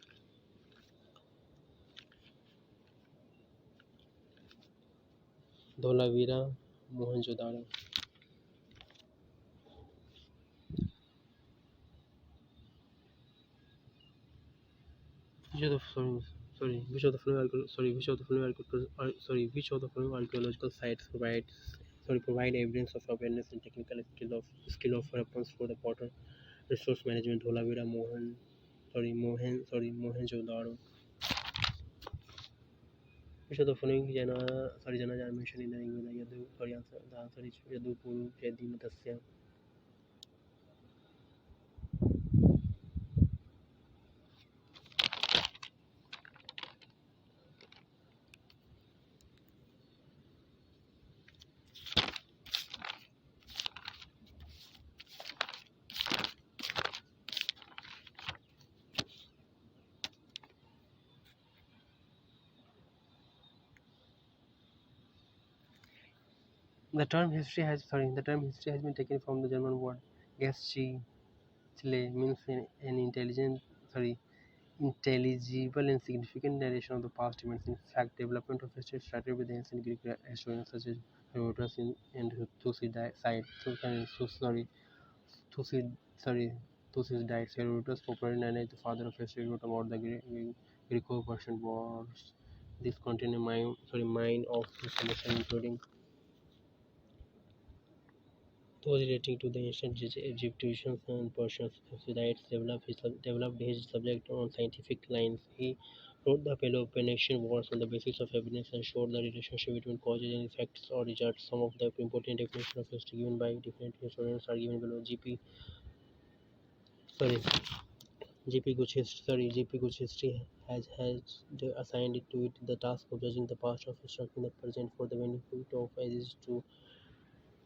Dholavira, Mohenjo-daro. Which of the following archaeological sites provide evidence of awareness and technical skill of weapons for the water resource management? Dholavira, Mohenjo-daro. Which of the following Jana are mentioned in the Rig Veda? The answer is Yadu Puru Jedi Matsya. The term history has been taken from the German word Geschichte, means an intelligible and significant narration of the past events. In fact, development of history started with the ancient Greek historians such as Herodotus and Thucyd, Thucydides. Herodotus, popularly known as the father of history, wrote about the Greco-Persian wars. This contained a mine of information, including those relating to the ancient Egyptians and Persians. Thucydides developed his subject on scientific lines. He wrote the Peloponnesian Wars on the basis of evidence and showed the relationship between causes and effects or results. Some of the important definitions of history given by different historians are given below. Sorry, GP Guch history has assigned to it the task of judging the past, of instructing the present for the benefit of ages to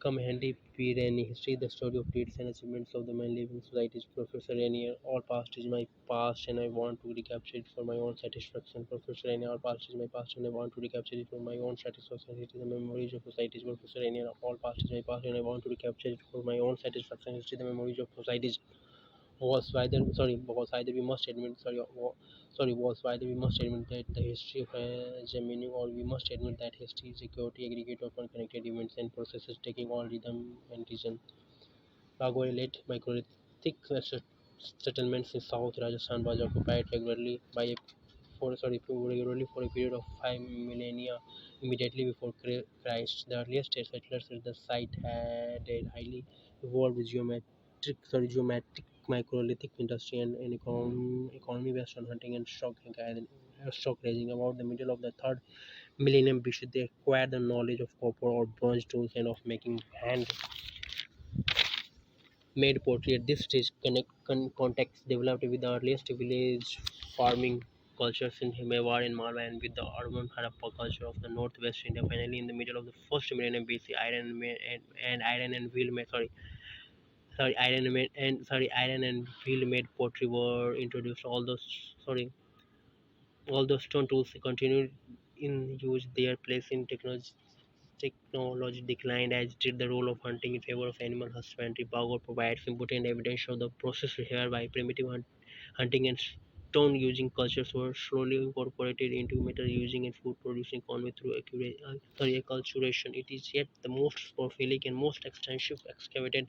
come. Henry P. Rennie, history, the story of deeds and achievements of the men living societies. Professor Rennie, all past is my past and I want to recapture it for my own satisfaction. Professor Rennie, all past is my past and I want to recapture it for my own satisfaction. History, the memories of societies. Professor Rennie, all past is my past and I want to recapture it for my own satisfaction. History, the memories of societies. was whether sorry was either we must admit sorry was whether we must admit that the history has a meaning, or we must admit that history is a chaotic aggregate of unconnected events and processes taking all rhythm and reason. Lago late microlithic settlements in South Rajasthan was occupied regularly for a period of 5 millennia immediately before Christ. The earliest settlers at the site had a highly evolved geometric microlithic industry and an economy based on hunting and stock raising. About the middle of the third millennium BC, they acquired the knowledge of copper or bronze tools and of making hand made pottery. At this stage, contacts developed with the earliest village farming cultures in Himawar and Malwa, and with the urban Harappa culture of the northwest India. Finally, in the middle of the first millennium BC, iron and wheel made iron and wheel made pottery were introduced. All those stone tools continued in use. Their place in technology declined, as did the role of hunting in favor of animal husbandry. Bauer provides important evidence of the process whereby primitive hunting and stone using cultures were slowly incorporated into metal using and food producing economy through acculturation. It is yet the most prolific and most extensive excavated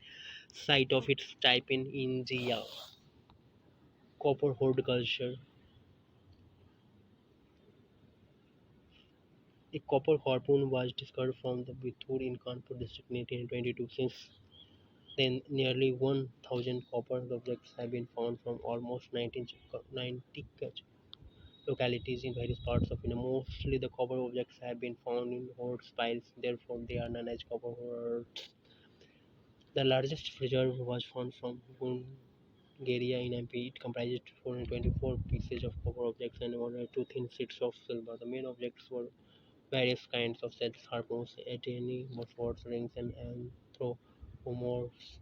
site of its type in India. Copper horticulture. A copper harpoon was discovered from the Bithur in Kanpur district in 1822. Since then, nearly 1,000 copper objects have been found from almost 90 localities in various parts of India. Mostly the copper objects have been found in hoards piles, therefore they are known as copper hoards. The largest reserve was found from Bulgaria in MP. It comprised 424 pieces of copper objects and 102 thin sheets of silver. The main objects were various kinds of sets, harpoons, atene, swords, rings, and anthropomorphs.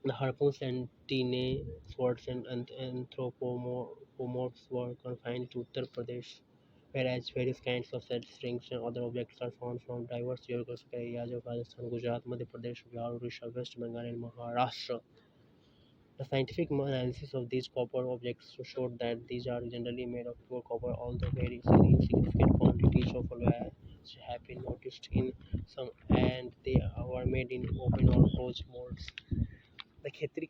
The harpoons and tine swords and anthropomorphs were confined to Uttar Pradesh, whereas various kinds of such strings and other objects are found from diverse geographical areas of Rajasthan, Gujarat, Madhya Pradesh, Bihar, Odisha, West Bengal, and Maharashtra. The scientific analysis of these copper objects showed that these are generally made of pure copper, although very insignificant quantities of alloy have been noticed in some, and they were made in open or closed molds. The Khetri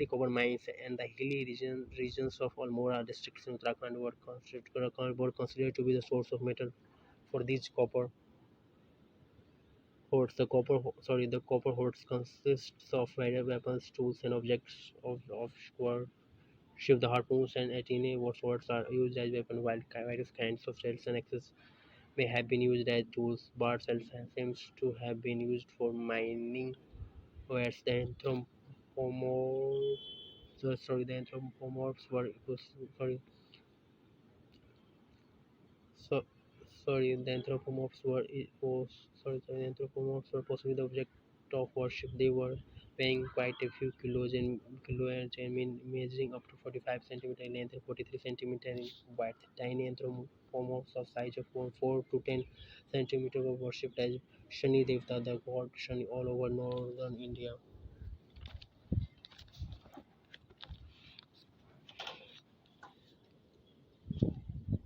copper mines and the hilly regions of Almora districts in Uttarakhand were considered to be the source of metal for these copper hoards. The copper hoards consists of various weapons, tools, and objects of worship. The harpoons and atene swords are used as weapons, while various kinds of shells and axes may have been used as tools. Bars and seems to have been used for mining, whereas the anthropomorphs were sorry so the anthropomorphs were it was sorry the anthropomorphs were possibly the object of worship. They were weighing quite a few kilos and measuring up to 45 centimeter in length and 43 centimeter in width. Tiny anthropomorphs of size of 4 to 10 centimeter were worshipped as Shani Devta, the god Shani, all over northern India.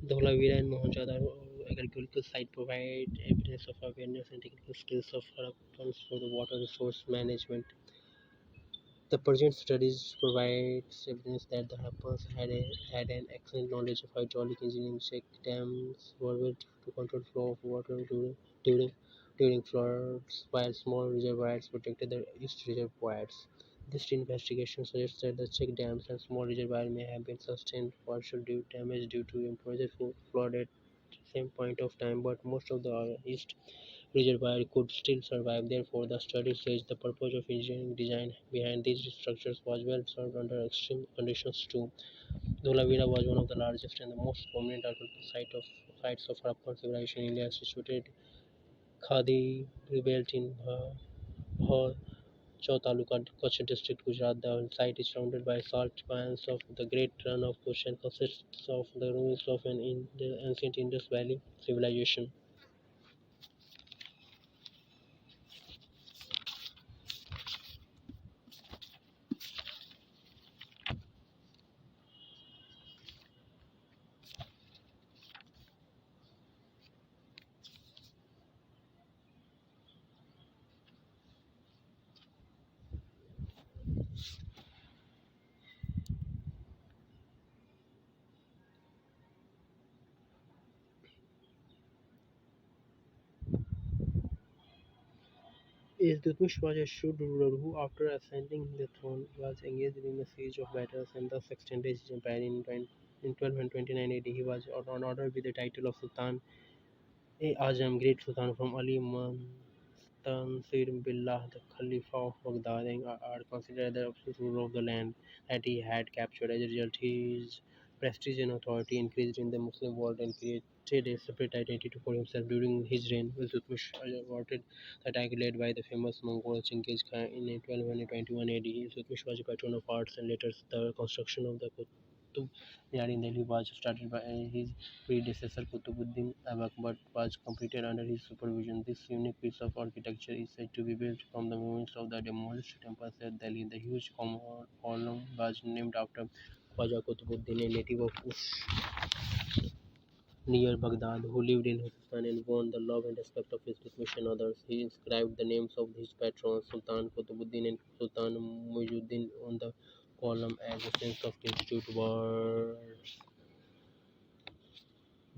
Dholavira and Mohenjo-daro agricultural site provide evidence of awareness and technical skills of Harappans for the water resource management. The present studies provides evidence that the Harappans had an excellent knowledge of hydraulic engineering. Check dams were built to control flow of water during during floods, while small reservoirs protected the east reservoirs. This investigation suggests that the check dams and small reservoirs may have been sustained partial damage due to improvised flood at the same point of time, but most of the east reservoir could still survive. Therefore, the study says the purpose of engineering design behind these structures was well served under extreme conditions too. Dholavira was one of the largest and the most prominent archaeological sites of Harappan civilization in India, situated Khadi rebuilt in Bhor, Chau Taluka, Kutch district, Gujarat. The site is surrounded by salt pans of the Great Run of Kutch and consists of the ruins of the ancient Indus Valley civilization. Iltutmish was a shrewd ruler who, after ascending the throne, was engaged in a series of battles and thus extended his empire. In 1229 AD, he was on order with the title of Sultan-e-Azam, Great Sultan from Ali Mustansir Billah, the Khalifa of Baghdad, and are considered the absolute ruler of the land that he had captured. As a result, his prestige and authority increased in the Muslim world and created a separate identity for himself. During his reign, Iltutmish aborted the attack led by the famous Mongol Genghis Khan in 1221 AD. Iltutmish was a patron of arts, and later the construction of the Qutub Minar in Delhi was started by his predecessor Qutbuddin Aibak, but was completed under his supervision. This unique piece of architecture is said to be built from the ruins of the demolished temples at Delhi. The huge column was named after Khwaja Qutbuddin, a native of Ush near Baghdad, who lived in Hindustan and won the love and respect of his Iltutmish and others. He inscribed the names of his patrons, Sultan Qutbuddin and Sultan Muizuddin, on the column as a sense of gratitude towards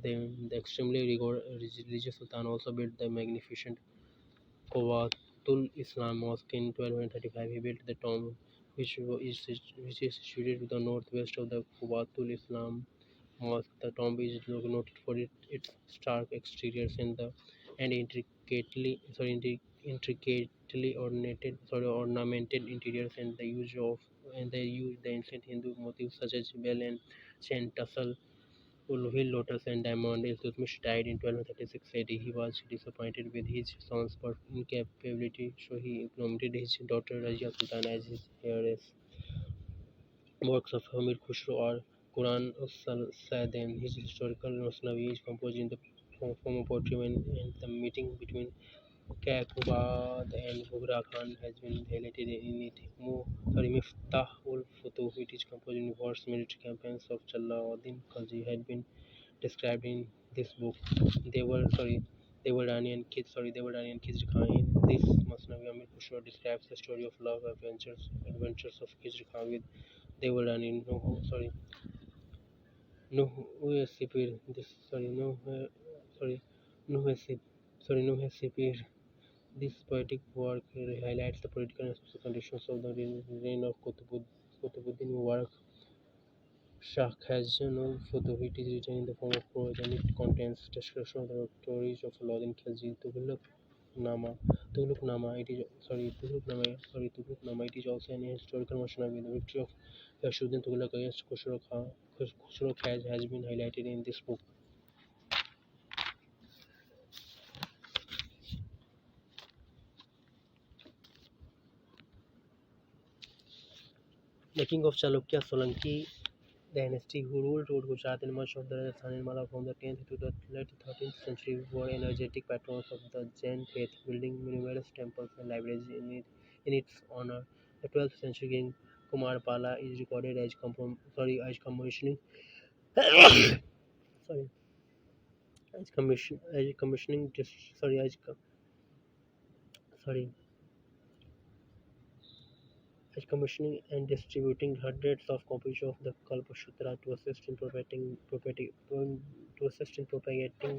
them. The extremely religious Sultan also built the magnificent Qawatul Islam Mosque in 1235. He built the tomb, which is situated to the northwest of the Qawatul Islam Mosque. The tomb is noted for its stark exteriors and intricately ornamented interiors, and the use the ancient Hindu motifs such as bell and chain tassel, wheel lotus and diamond. Iltutmish died in 1236 AD. He was disappointed with his son's incapability, so he nominated his daughter Rajia Sultan as his heiress. Works of Hamid Khusro are Quran Sadim. His historical Masnavi is composed in the form of poetry, and the meeting between Kayqubad and Bughra Khan has been highlighted in it. Miftah ul Futuh, it is composed in vast military campaigns of Jalaluddin Khalji, had been described in this book. They were sorry, they were Rani and Khizr Khan. In this Masnavi, Amir Khushro describes the story of love adventures of Khizr Khan with Devil Rani. No, sorry, no, Sipir. This sorry, no, sorry, no, no, Sipir. This poetic work highlights the political and social conditions of the reign of Qutbuddin Mubarak Shah Khazan Futuh. It is written in the form of prose and it contains description of the stories of Alauddin Khilji, Nama, Tughlaq-Nama. Tughlaq-Nama. It is also an historical version of the victory of Yashuddin Tughlaq against Khusro Khaz has been highlighted in this book. The king of Chalukya Solanki dynasty, who ruled over Gujarat and much of the Rajasthan and Mala from the 10th to the late 13th century, were energetic patrons of the Jain faith, building numerous temples and libraries in its honor. The 12th century king Kumarpala is recorded as commissioning sorry as commissioning dis, sorry sorry as commissioning and distributing hundreds of copies of the Kalpasutra to assist in propagating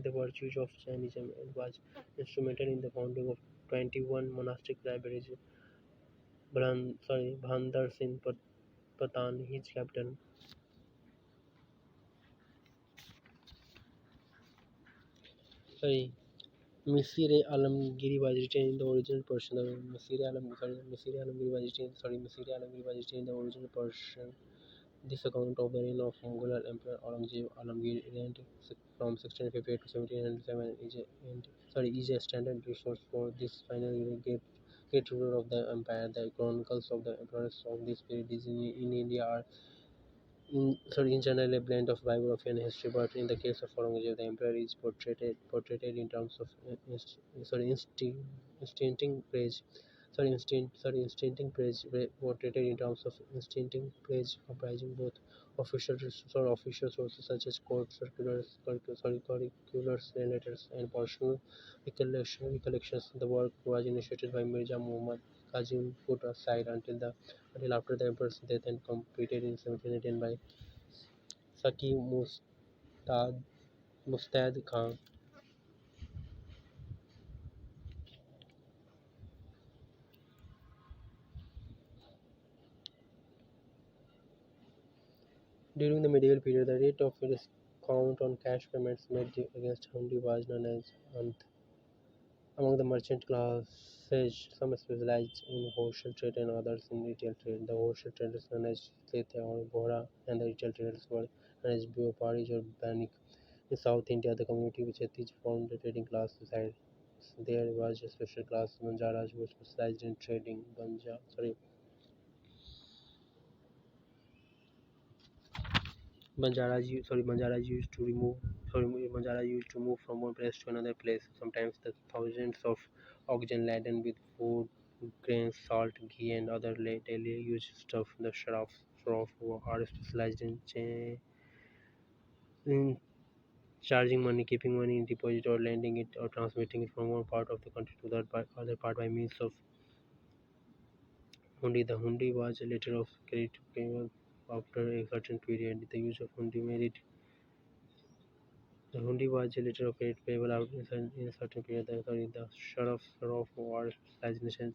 the virtues of Jainism, and was instrumental in the founding of 21 monastic libraries. Bhandar Singh Patan, his capital. Sorry, Misir Alamgiri was written in the original Persian. Misir Alamgiri was written in the original Persian. This account of the reign of Mughal Emperor Alamgir reigned from 1658 to 1707 is a standard resource for this final great ruler of the empire. The chronicles of the emperors of this period in India are in general a blend of biography and history, but in the case of Aurangzeb, the emperor is portrayed in terms of instincting praise. Portrayed in terms of instincting praise, comprising both official sources such as court curriculars and letters, and personal recollections. The work was initiated by Mirza Muhammad Kazim, put aside until after the emperor's death, and completed in 1718 by Saki Mustad Khan. During the medieval period, the rate of discount on cash payments made against hundi was known as anth. Among the merchant classes, some specialized in wholesale trade and others in retail trade. The wholesale traders known as Setha or Bohra and the retail traders were known as Bioparis or Banik. In South India, the community which Atish formed the trading class besides there was a special class Banjaras who specialized in trading. Banjaras used to move from one place to another place. Sometimes the thousands of oxen laden with food, grains, salt, ghee, and other daily use stuff. The sharaf are specialized in charging money, keeping money in deposit, or lending it, or transmitting it from one part of the country to the other part by means of hundi. The hundi was a letter of credit payable after a certain period. The use of hundi made it. The hundi was a letter of credit payable out in a certain period. The sharaf was specialized in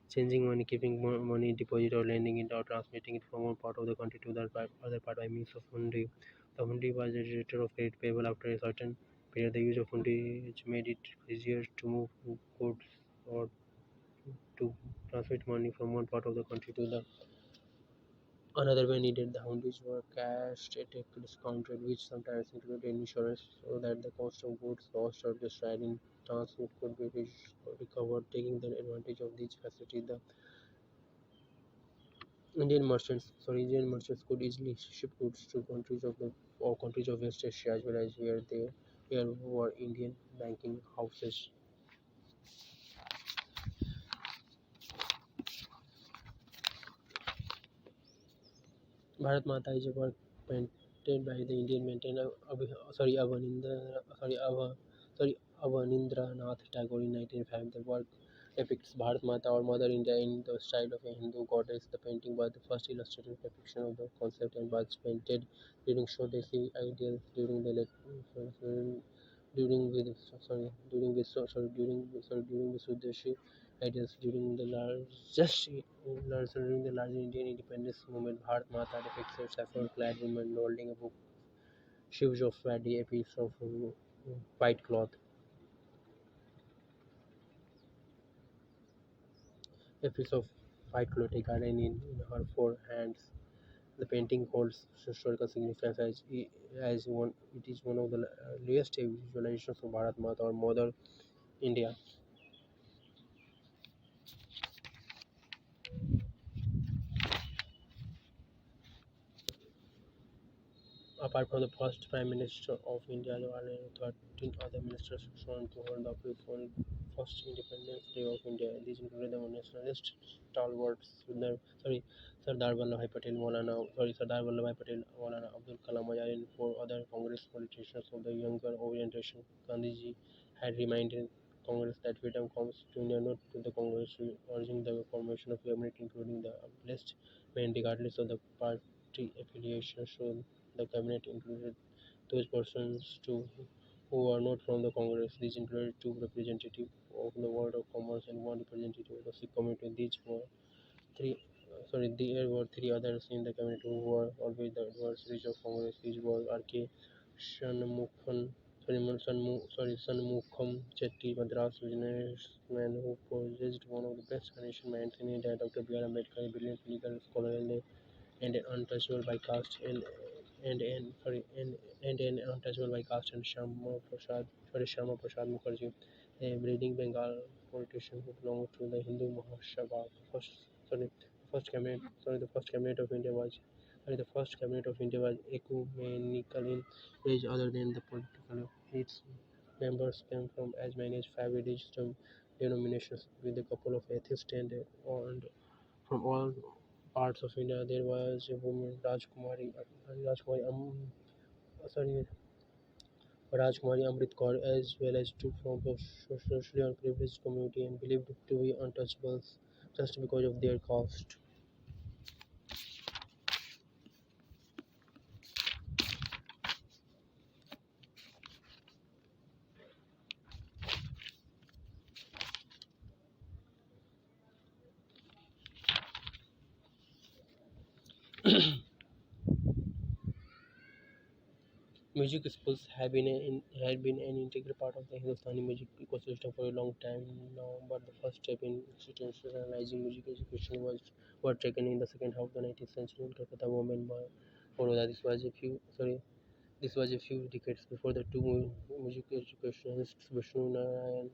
changing money, keeping money in deposit, or lending it, or transmitting it from one part of the country to the other part by means of hundi. The hundi was a letter of credit payable after a certain period. The use of hundi which made it easier to move goods or to transmit money from one part of the country to the another when needed. The hundis were cashed at a discount rate, which sometimes included insurance, so that the cost of goods lost or destroyed in transit could be recovered. Taking the advantage of these facilities, the Indian merchants could easily ship goods to countries of West Asia as well as where were Indian banking houses. Bharat Mata is a work painted by the Indian maintainer Avanindranath Tagore in 1905. The work depicts Bharat Mata or Mother India in the style of a Hindu goddess. The painting was the first illustrated depiction of the concept and was painted during Shodesi ideals during the Swadeshi ideals during the larger Indian independence movement. Bharat Mata depicts a saffron-clad woman holding a book. She was of a piece of white cloth. A piece of white cloth taken in her four hands. The painting holds historical significance as one. It is one of the earliest visualizations of Bharat Mata or Mother India. Apart from the first Prime Minister of India, there are 13 other ministers sworn to hold office on first Independence Day of India. These included the nationalist stalwarts Sardar Vallabhai Patel, Maulana Abdul Kalam Azad, and four other Congress politicians of the younger orientation. Gandhiji had reminded Congress that freedom comes to India, not to the Congress, urging the formation of cabinet including the blessed men regardless of the party affiliation. So the cabinet included those persons too who are not from the Congress. These included two representatives of the World of Commerce and one representative of the Sikh community. There were three others in the cabinet who were always the adversaries of Congress. These were R.K. Shanmukham Chetty, Madras businessman who possessed one of the best financial minds in India, Dr. B.R. Ambedkar, a brilliant legal scholar and an untouchable by caste and an untouchable by caste and Shyama Prasad Mukherjee, a bleeding Bengal politician who belonged to the Hindu Mahasabha. The first cabinet of India was ecumenical in age other than the political. Its members came from as many as five religious denominations, with a couple of atheists and from all parts of India. There was a woman, Rajkumari, sorry, Rajkumari Amrit Kaur, as well as two from the socially unprivileged community and believed to be untouchables just because of their caste. Music schools had been an integral part of the Hindustani music ecosystem for a long time now, but the first step in institutionalizing music education were taken in the second half of the 19th century in Calcutta, Bombay, and Baroda. This was a few decades before the two music educationists Vishnu Narayan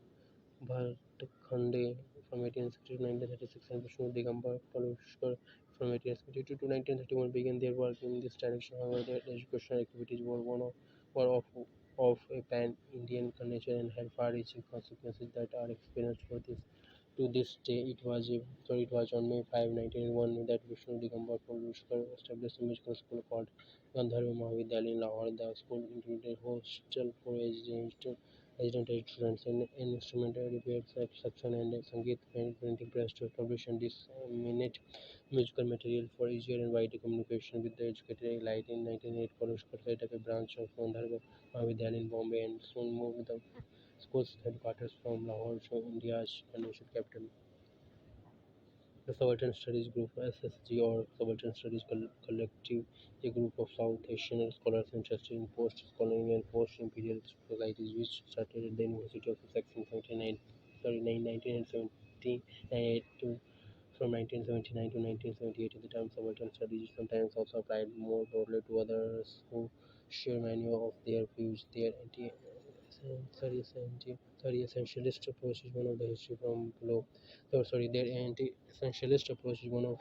Bhatkhande from 1860 to 1936 and Vishnu Digambar Palushkar from 1872 to 1931 began their work in this direction. However, their educational activities were of a pan-Indian nature and had far-reaching consequences that are experienced to this day. It was on May 5, 1901 that Vishnu Digambar Palushkar established a musical school called Gandharva Mahavidyalaya in Lahore. The school included a hostel for resident students, an instrument repair section, and a Sangeet printing press to publish and disseminate musical material for easier and wider communication with the educated elite. In 1908, Palushkar set up a branch of Gandharva Mahavidyalaya in Bombay and soon moved the school's headquarters from Lahore to India's financial capital. The Subaltern Studies Group (SSG) or Subaltern Studies Collective, a group of South Asian scholars interested in post-colonial and post-imperial societies, which started at the University of Sussex in 1978 from 1979 to 1978. The term subaltern studies is sometimes also applied more broadly to others who share many of their views. Their essentialist approach is one of the history from below. Their anti-essentialist approach is one of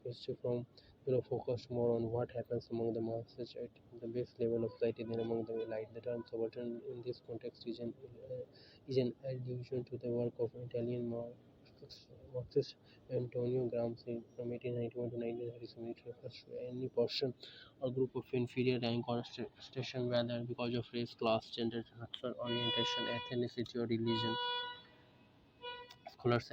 history from below, focused more on what happens among the masses at the base level of society than among the elite. The term subaltern in this context is an allusion to the work of Italian Marxist Antonio Gramsci from 1891 to 1937. It refers to any person or group of inferior rank or station, whether because of race, class, gender, sexual orientation, ethnicity, or religion. Scholars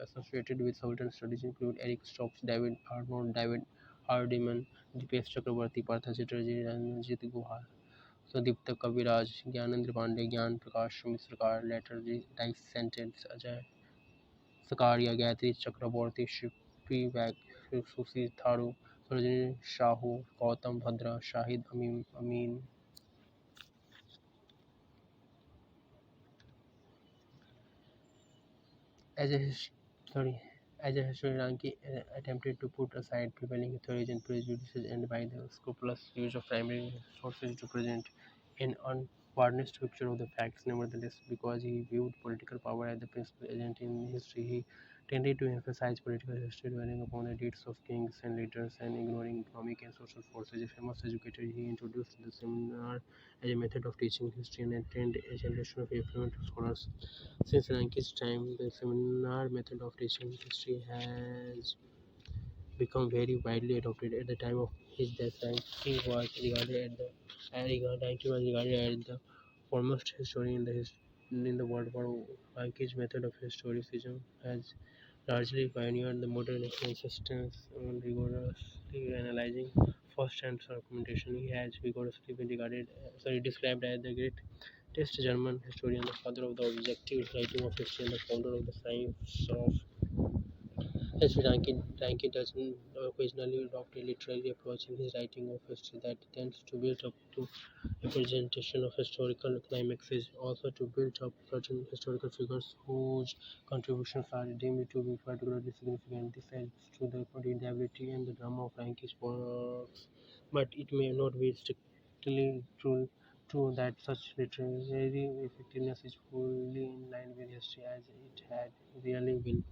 associated with Sultan studies include Eric Stokes, David Arnold, David Hardiman, Dipesh Chakrabarti, Partha Chatterjee, Ranjit Guha, Sudipta Kaviraj, Gyanendra Pandey, Gyan Prakash Misrakar, later dissented Ajay Sakaria, Gayatri Chakraborty, Shippi Wag, Susi Tharu, Sarojini Shahu, Gautam Bhadra, Shahid Amin. As a his- sorry, as a historian, Ranki attempted to put aside prevailing theories and prejudices and by the scrupulous use of primary sources to present an unvarnished picture of the facts. Nevertheless, because he viewed political power as the principal agent in history, he tended to emphasize political history, dwelling upon the deeds of kings and leaders and ignoring economic and social forces. A famous educator, he introduced the seminar as a method of teaching history and trained a generation of affluent scholars. Since Ranki's time, the seminar method of teaching history has become very widely adopted. At the time of his death, Ranki was regarded as the foremost historian in the world. For Ranki's method of historicism has largely pioneered the modern insistence on rigorously analyzing first-hand documentation. He has vigorously been described as the greatest German historian, the father of the objective writing of history, and the founder of the science of history. Rankin does occasionally adopt a literary approach in his writing of history that tends to build up to a presentation of historical climaxes, also to build up certain historical figures whose contributions are deemed to be particularly significant. This adds to the readability and the drama of Rankin's works, but it may not be strictly true that such literary effectiveness is fully in line with history as it had really been.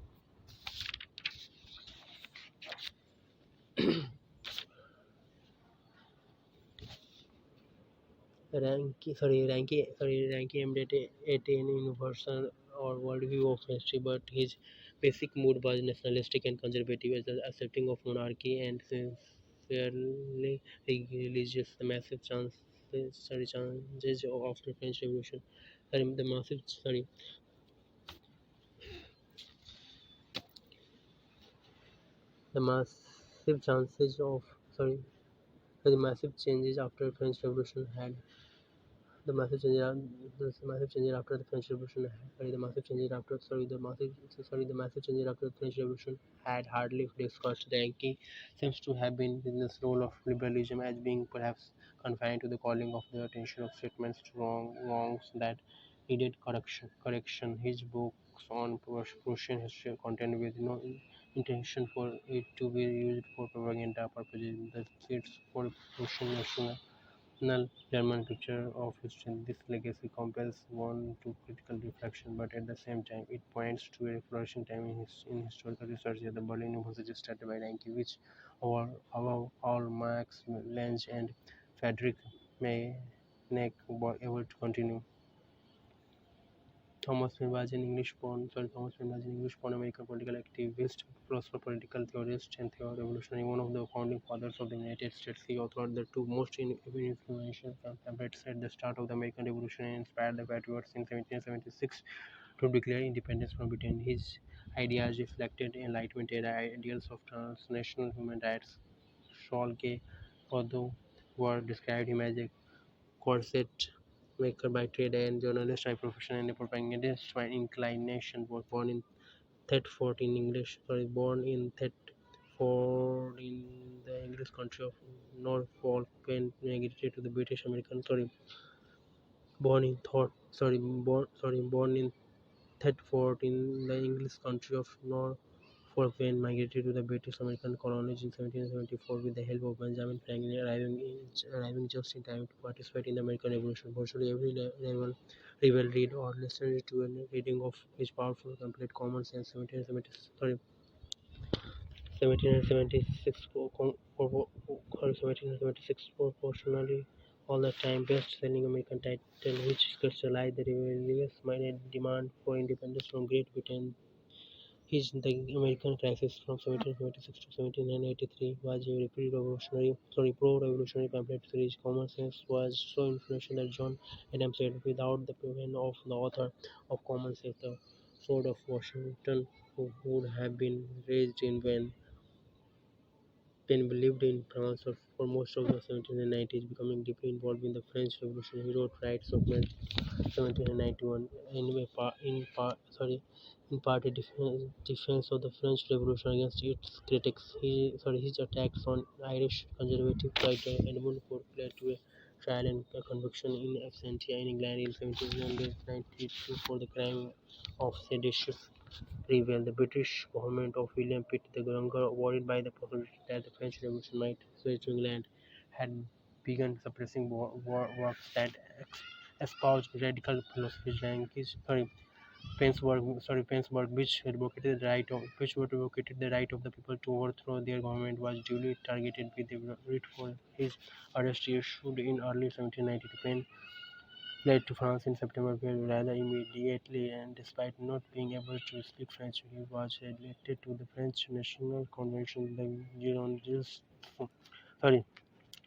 Ranki aimed at an universal or worldview of history, but his basic mood was nationalistic and conservative, as accepting of monarchy and sincerely religious. The massive chances after French Revolution, the massive the massive chances of sorry the massive changes after French Revolution had The massive changes, the massive changes after the French Revolution. The massive changes after the French Revolution had hardly discussed. The Yankee seems to have been in this role of liberalism as being perhaps confined to the calling of the attention of statements to wrongs that needed correction. His books on Prussian history are contained with no intention for it to be used for propaganda purposes. The seeds for Prussian national German picture of history. This legacy compels one to critical reflection, but at the same time, it points to a flourishing time in historical research at the Berlin University started by Ranke, which above all Max Lange and Friedrich Mayneck were able to continue. Thomas Paine was an English-born American political activist, philosopher, political theorist, and revolutionary, one of the founding fathers of the United States. He authored the two most influential pamphlets at the start of the American Revolution and inspired the patriots in 1776 to declare independence from Britain. His ideas reflected Enlightenment era ideals of transnational human rights. Schalke, although were described him as a corset maker by trade and journalist by profession and a propagandist by inclination, was born in Thetford in the English country of Norfolk, when migrated to the British American. Born in Thetford in the English country of Norfolk, when migrated to the British American colonies in 1774 with the help of Benjamin Franklin, arriving just in time to participate in the American Revolution. Virtually every rebel read or listened to a reading of his powerful pamphlet Common Sense 1776 proportionally all the time best-selling American title, which crystallized the rebellious-minded demand for independence from Great Britain. The American Crisis from 1776 to 1783 was a pro-revolutionary pamphlet series. Common Sense was so influential that John Adams said, "Without the pen of the author of Common Sense, the sword of Washington would have been raised in vain." Paine lived in France for most of the 1790s, becoming deeply involved in the French Revolution. He wrote Rights of Man 1791, in part a defense of the French Revolution against its critics. His attacks on Irish conservative writer Edmund Burke led to a trial and conviction in absentia in England in 1792 for the crime of seditious rebel. The British government of William Pitt the Younger, worried by the possibility that the French Revolution might switch to England, had begun suppressing works that espoused radical philosophies. Painsburg, which advocated the right of the people to overthrow their government, was duly targeted with a writ for his arrest issued in early 1792. Paine fled to France in September, where rather immediately, and despite not being able to speak French, he was elected to the French National Convention. Sorry,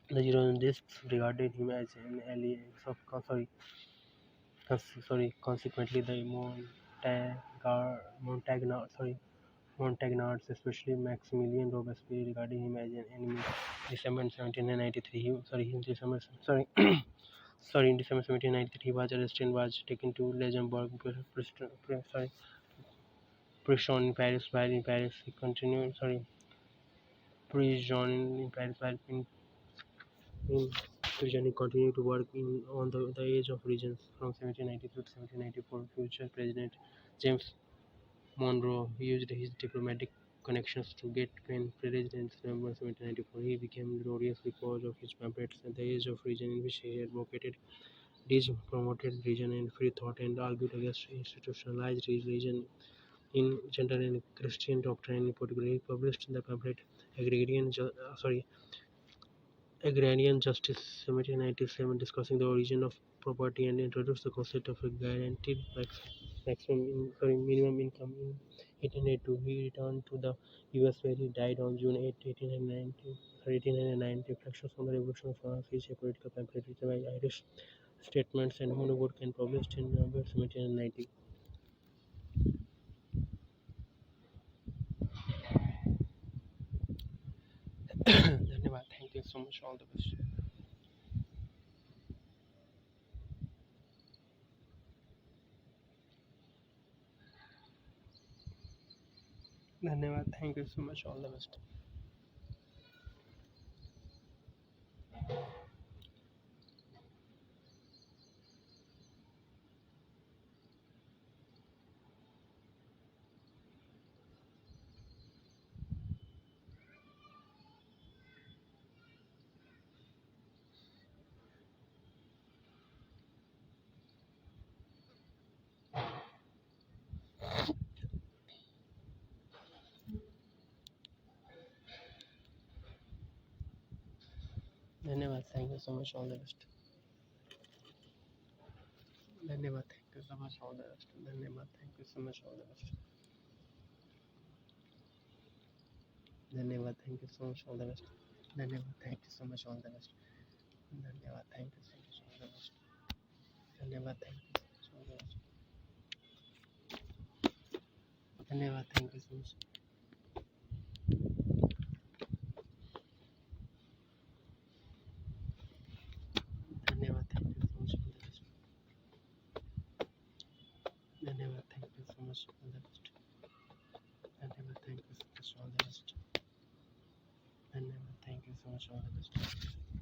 the Girondists regarded him as an ally of consequently, the Montagnards, especially Maximilien Robespierre, regarded him as an enemy. December 1793, in December 1793, he was arrested and was taken to Luxembourg prison in Paris. While in Paris, he continued prison in Paris. While in prison, he continued to work on the Age of Regions from 1792 to 1794. Future President James Monroe used his diplomatic connections to get Paine president in November 1794. He became notorious because of his pamphlets and the Age of Reason, in which he advocated promoted religion and free thought and argued against institutionalized religion in general and Christian doctrine in particular. He published the pamphlet Agrarian Justice 1797, discussing the origin of property and introduced the concept of a guaranteed minimum income in 1882. He returned to the US where he died on June 8, 1809. Reflections on the Revolution of France is a political pamphlet written by Irish Statements and Monowood and published in November 1790. धन्यवाद. Thank you so much. All the best. धन्यवाद, thank you so much, all the best. धन्यवाद, thank you so much, all the best. धन्यवाद, thank you so much, all the best. धन्यवाद, thank you so much, all the best. धन्यवाद, thank you so much, all the best. धन्यवाद, thank you so much, all the best. धन्यवाद, thank you so much, all the best. धन्यवाद, thank you so much, all the best. धन्यवाद, thank you so much. धन्यवाद, thank you so much, all the best. धन्यवाद, thank you so much, all the best. धन्यवाद, thank you so much, all the best. धन्यवाद, thank you so much, all the best.